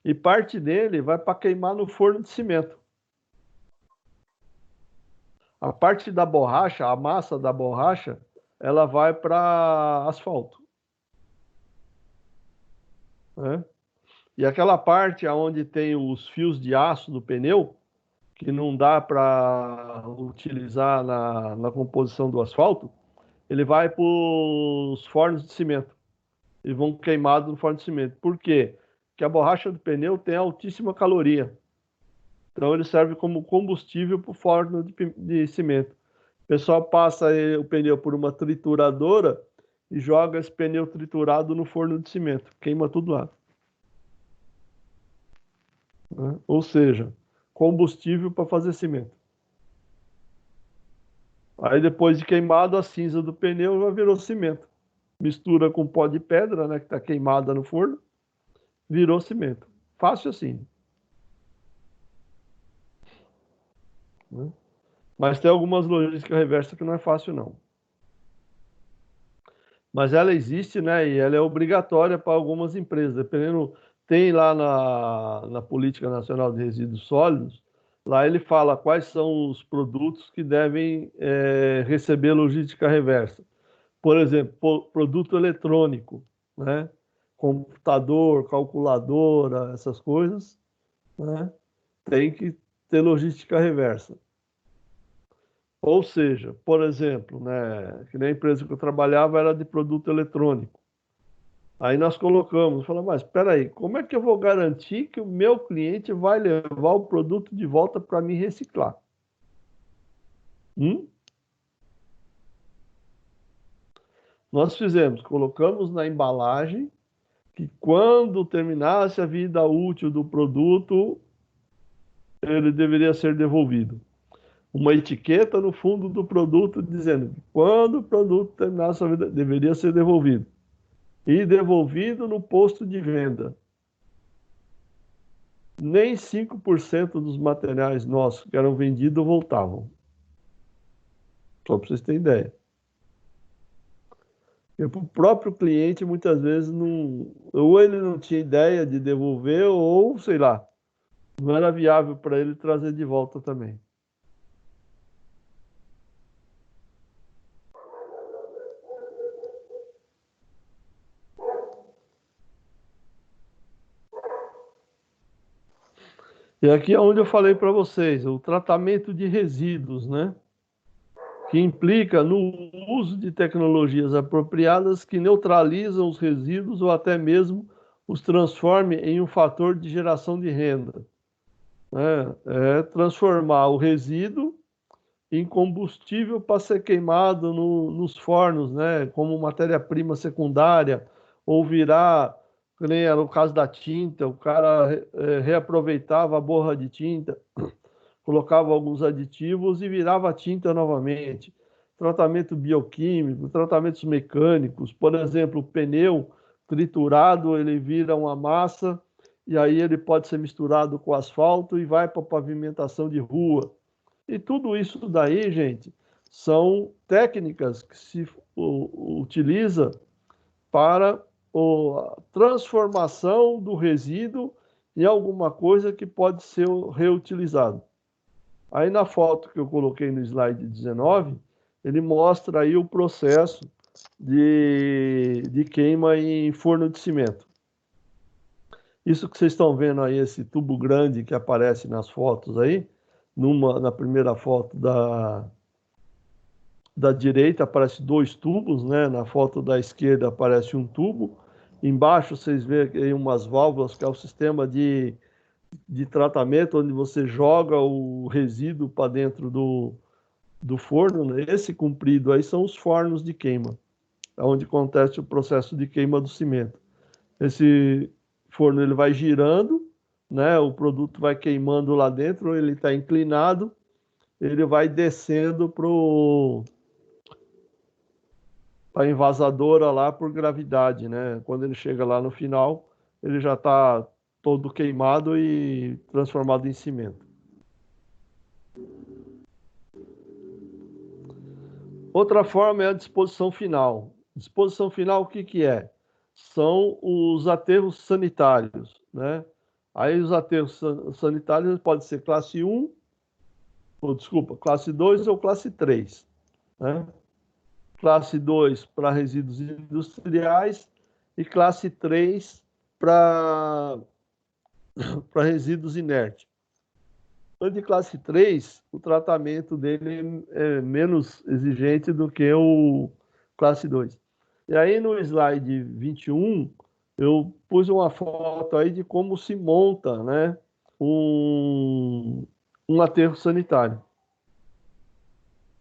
e parte dele vai para queimar no forno de cimento. A parte da borracha, a massa da borracha, ela vai para asfalto, né? E aquela parte onde tem os fios de aço do pneu, que não dá para utilizar na composição do asfalto, ele vai para os fornos de cimento. E vão queimados no forno de cimento. Por quê? Porque a borracha do pneu tem altíssima caloria. Então ele serve como combustível para o forno de cimento. O pessoal passa o pneu por uma trituradora e joga esse pneu triturado no forno de cimento. Queima tudo lá. Ou seja, combustível para fazer cimento. Aí depois de queimado, a cinza do pneu já virou cimento. mistura com pó de pedra, né, que está queimada no forno, virou cimento. Fácil assim. Né? Mas tem algumas logística reversa que não é fácil, não. Mas ela existe, né, e ela é obrigatória para algumas empresas, dependendo, tem lá na Política Nacional de Resíduos Sólidos, lá ele fala quais são os produtos que devem receber logística reversa. Por exemplo, produto eletrônico, né, computador, calculadora, essas coisas, né, tem que ter logística reversa. Ou seja, por exemplo, né, que nem a empresa que eu trabalhava era de produto eletrônico. Aí nós colocamos, falamos, mas espera aí, como é que eu vou garantir que o meu cliente vai levar o produto de volta para me reciclar? Nós fizemos, colocamos na embalagem que quando terminasse a vida útil do produto, ele deveria ser devolvido. Uma etiqueta no fundo do produto dizendo que quando o produto terminasse a vida, deveria ser devolvido. E devolvido no posto de venda. Nem 5% dos materiais nossos que eram vendidos voltavam. Só para vocês terem ideia. E o próprio cliente, muitas vezes, não, ou ele não tinha ideia de devolver, ou, sei lá, não era viável para ele trazer de volta também. E aqui é onde eu falei para vocês, o tratamento de resíduos, né? Que implica no uso de tecnologias apropriadas que neutralizam os resíduos ou até mesmo os transforme em um fator de geração de renda. É transformar o resíduo em combustível para ser queimado nos fornos, né? Como matéria-prima secundária, ou virar, que nem era o caso da tinta, o cara reaproveitava a borra de tinta, colocava alguns aditivos e virava tinta novamente. Tratamento bioquímico, tratamentos mecânicos, por exemplo, o pneu triturado, ele vira uma massa e aí ele pode ser misturado com asfalto e vai para pavimentação de rua. E tudo isso daí, gente, são técnicas que se utiliza para a transformação do resíduo em alguma coisa que pode ser reutilizado. Aí na foto que eu coloquei no slide 19, ele mostra aí o processo de queima em forno de cimento. Isso que vocês estão vendo aí, esse tubo grande que aparece nas fotos aí, na primeira foto da direita aparece 2 tubos, né? Na foto da esquerda aparece um tubo. Embaixo vocês veem aí umas válvulas, que é o sistema de tratamento, onde você joga o resíduo para dentro do forno, né? Esse comprido aí são os fornos de queima, onde acontece o processo de queima do cimento. Esse forno ele vai girando, né? O produto vai queimando lá dentro, ele está inclinado, ele vai descendo para a envasadora lá por gravidade, né? Quando ele chega lá no final, ele já está todo queimado e transformado em cimento. Outra forma é a disposição final. Disposição final, o que que é? São os aterros sanitários, né? Aí os aterros sanitários podem ser classe 1, ou desculpa, classe 2 ou classe 3, né? Classe 2 para resíduos industriais e classe 3 para resíduos inertes. O de classe 3, o tratamento dele é menos exigente do que o classe 2. E aí no slide 21, eu pus uma foto aí de como se monta, né, um aterro sanitário.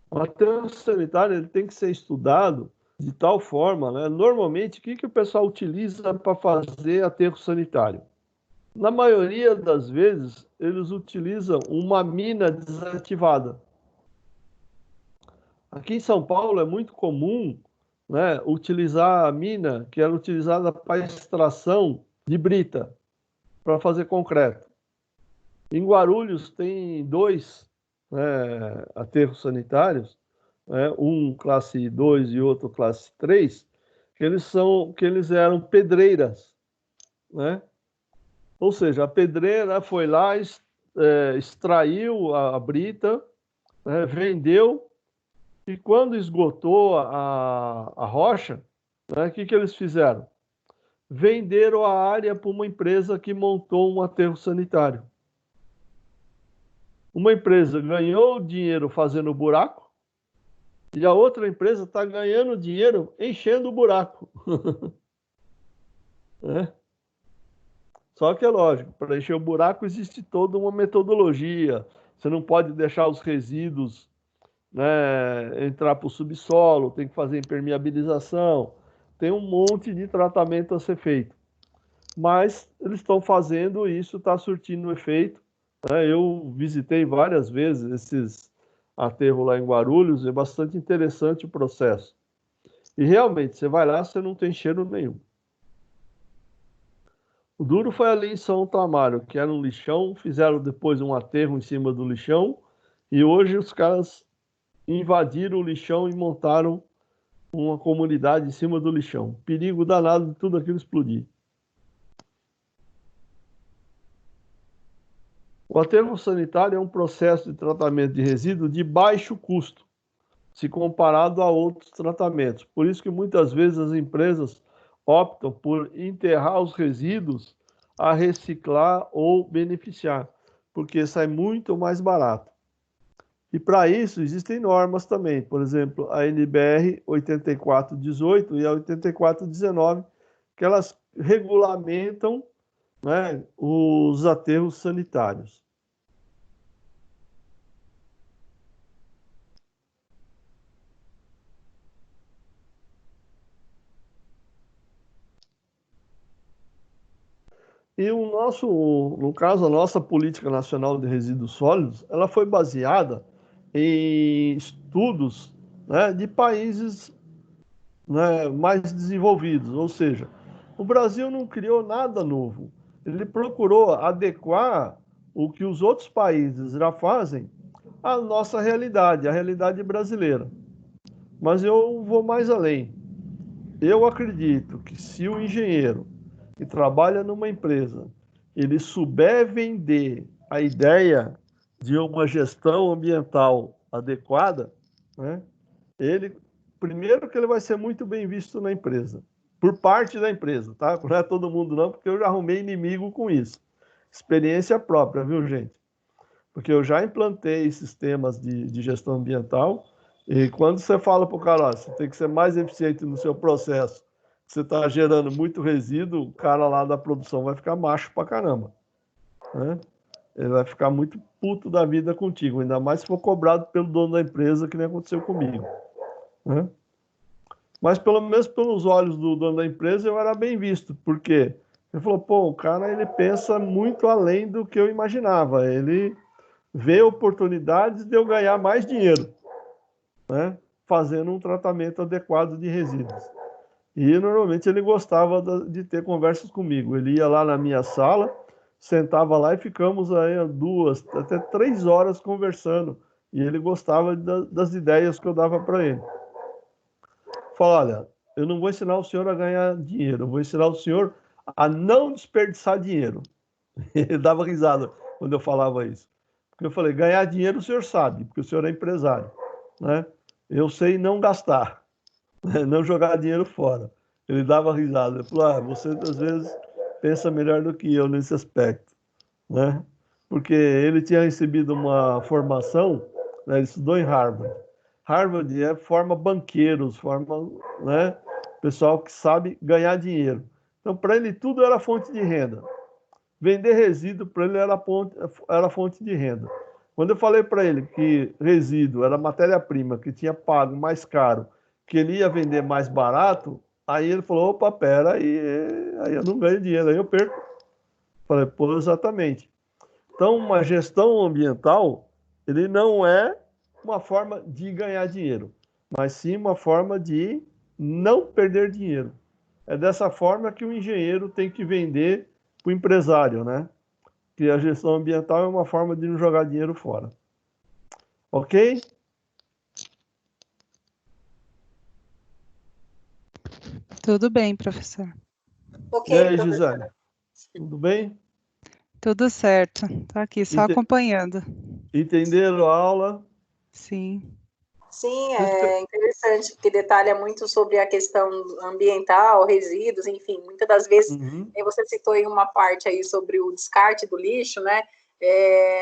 O aterro sanitário ele tem que ser estudado de tal forma, né? Normalmente, o que o pessoal utiliza para fazer aterro sanitário? Na maioria das vezes, eles utilizam uma mina desativada. Aqui em São Paulo é muito comum né, utilizar a mina que era utilizada para extração de brita, para fazer concreto. Em Guarulhos tem dois, né, aterros sanitários, né, um classe 2 e outro classe 3, que eles eram pedreiras, né? Ou seja, a pedreira foi lá, extraiu a brita, né, vendeu, e quando esgotou a rocha, né, o que eles fizeram? Venderam a área para uma empresa que montou um aterro sanitário. Uma empresa ganhou dinheiro fazendo buraco e a outra empresa está ganhando dinheiro enchendo o buraco. Né? Só que é lógico, para encher o buraco existe toda uma metodologia. Você não pode deixar os resíduos, né, entrar para o subsolo, tem que fazer impermeabilização, tem um monte de tratamento a ser feito. Mas eles estão fazendo isso, está surtindo efeito. Né? Eu visitei várias vezes esses aterros lá em Guarulhos, é bastante interessante o processo. E realmente, você vai lá, você não tem cheiro nenhum. O duro foi ali em São Tamário, que era um lixão, fizeram depois um aterro em cima do lixão, e hoje os caras invadiram o lixão e montaram uma comunidade em cima do lixão. Perigo danado de tudo aquilo explodir. O aterro sanitário é um processo de tratamento de resíduo de baixo custo, se comparado a outros tratamentos. Por isso que muitas vezes as empresas optam por enterrar os resíduos a reciclar ou beneficiar, porque sai muito mais barato. E para isso existem normas também, por exemplo, a NBR 8418 e a 8419, que elas regulamentam, né, os aterros sanitários. E o nosso, no caso, a nossa Política Nacional de Resíduos Sólidos, ela foi baseada em estudos, né, de países, né, mais desenvolvidos, ou seja, o Brasil não criou nada novo. Ele procurou adequar o que os outros países já fazem à nossa realidade, à realidade brasileira. Mas eu vou mais além. Eu acredito que se o engenheiro que trabalha numa empresa, ele souber vender a ideia de uma gestão ambiental adequada, né, ele, primeiro que ele vai ser muito bem visto na empresa, por parte da empresa, tá? Não é todo mundo não, porque eu já arrumei inimigo com isso. Experiência própria, viu, gente? Porque eu já implantei sistemas de gestão ambiental e quando você fala para o cara, ó, você tem que ser mais eficiente no seu processo, você está gerando muito resíduo, o cara lá da produção vai ficar macho pra caramba, né? Ele vai ficar muito puto da vida contigo, ainda mais se for cobrado pelo dono da empresa, que nem aconteceu comigo, né? Mas pelo menos pelos olhos do dono da empresa eu era bem visto, porque ele falou, pô, o cara ele pensa muito além do que eu imaginava, ele vê oportunidades de eu ganhar mais dinheiro, né, fazendo um tratamento adequado de resíduos. E normalmente ele gostava de ter conversas comigo. Ele ia lá na minha sala, sentava lá e ficamos aí 2, até 3 horas conversando. E ele gostava das ideias que eu dava para ele. Fala, olha, eu não vou ensinar o senhor a ganhar dinheiro, eu vou ensinar o senhor a não desperdiçar dinheiro. Ele dava risada quando eu falava isso. Porque eu falei, ganhar dinheiro o senhor sabe, porque o senhor é empresário, né? Eu sei não gastar, né? Não jogar dinheiro fora. Ele dava risada. Ele falou, ah, você às vezes pensa melhor do que eu nesse aspecto, né? Porque ele tinha recebido uma formação, né? Ele estudou em Harvard. Harvard forma banqueiros, forma, né, pessoal que sabe ganhar dinheiro. Então, para ele, tudo era fonte de renda. Vender resíduo para ele era fonte de renda. Quando eu falei para ele que resíduo era matéria-prima que tinha pago mais caro, que ele ia vender mais barato, aí ele falou, opa, pera, aí eu não ganho dinheiro, aí eu perco. Falei, pô, exatamente. Então, uma gestão ambiental, ele não é uma forma de ganhar dinheiro, mas sim uma forma de não perder dinheiro. É dessa forma que o engenheiro tem que vender para o empresário, né? Que a gestão ambiental é uma forma de não jogar dinheiro fora. Ok? Tudo bem, professor. Ok, E aí, professor. Gisele? Tudo bem? Tudo certo. Estou aqui só acompanhando. Entenderam a aula? Sim. Sim, é interessante, porque detalha muito sobre a questão ambiental, resíduos, enfim, muitas das vezes, você citou aí uma parte aí sobre o descarte do lixo, né?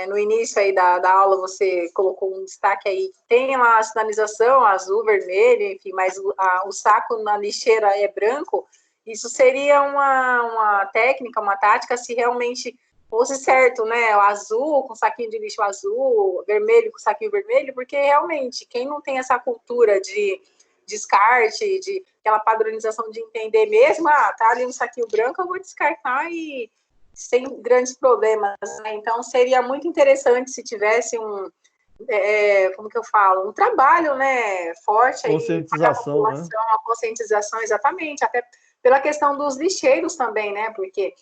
No início aí da aula você colocou um destaque aí, tem lá a sinalização azul, vermelho, enfim, mas o saco na lixeira é branco. Isso seria uma técnica, uma tática, se realmente fosse certo, né? O azul com saquinho de lixo azul, vermelho com saquinho vermelho, porque realmente quem não tem essa cultura de descarte, de aquela padronização de entender mesmo, tá ali um saquinho branco, eu vou descartar e sem grandes problemas, né? Então seria muito interessante se tivesse como que eu falo, um trabalho, né, forte aí para a Conscientização, né? população, a conscientização, exatamente, até pela questão dos lixeiros também, né, porque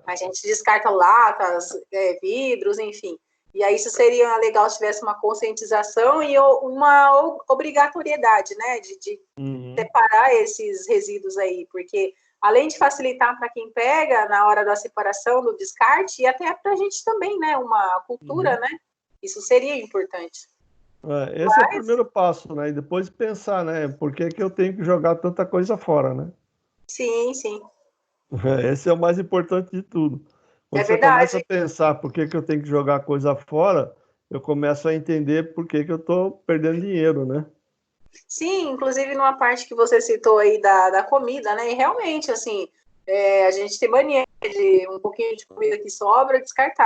a gente descarta latas, vidros, enfim. E aí isso seria legal se tivesse uma conscientização e uma obrigatoriedade, né, de separar esses resíduos aí, porque além de facilitar para quem pega na hora da separação, do descarte, e até para a gente também, né, uma cultura, né, isso seria importante. Esse é o primeiro passo, né? E depois pensar, né? Por que que eu tenho que jogar tanta coisa fora, né? Sim, sim. Esse é o mais importante de tudo. É Quando você começa a verdade. pensar por que que eu tenho que jogar coisa fora, eu começo a entender por que que eu estou perdendo dinheiro, né? Sim, inclusive numa parte que você citou aí da comida, né? E realmente, assim, a gente tem mania de um pouquinho de comida que sobra, descartar.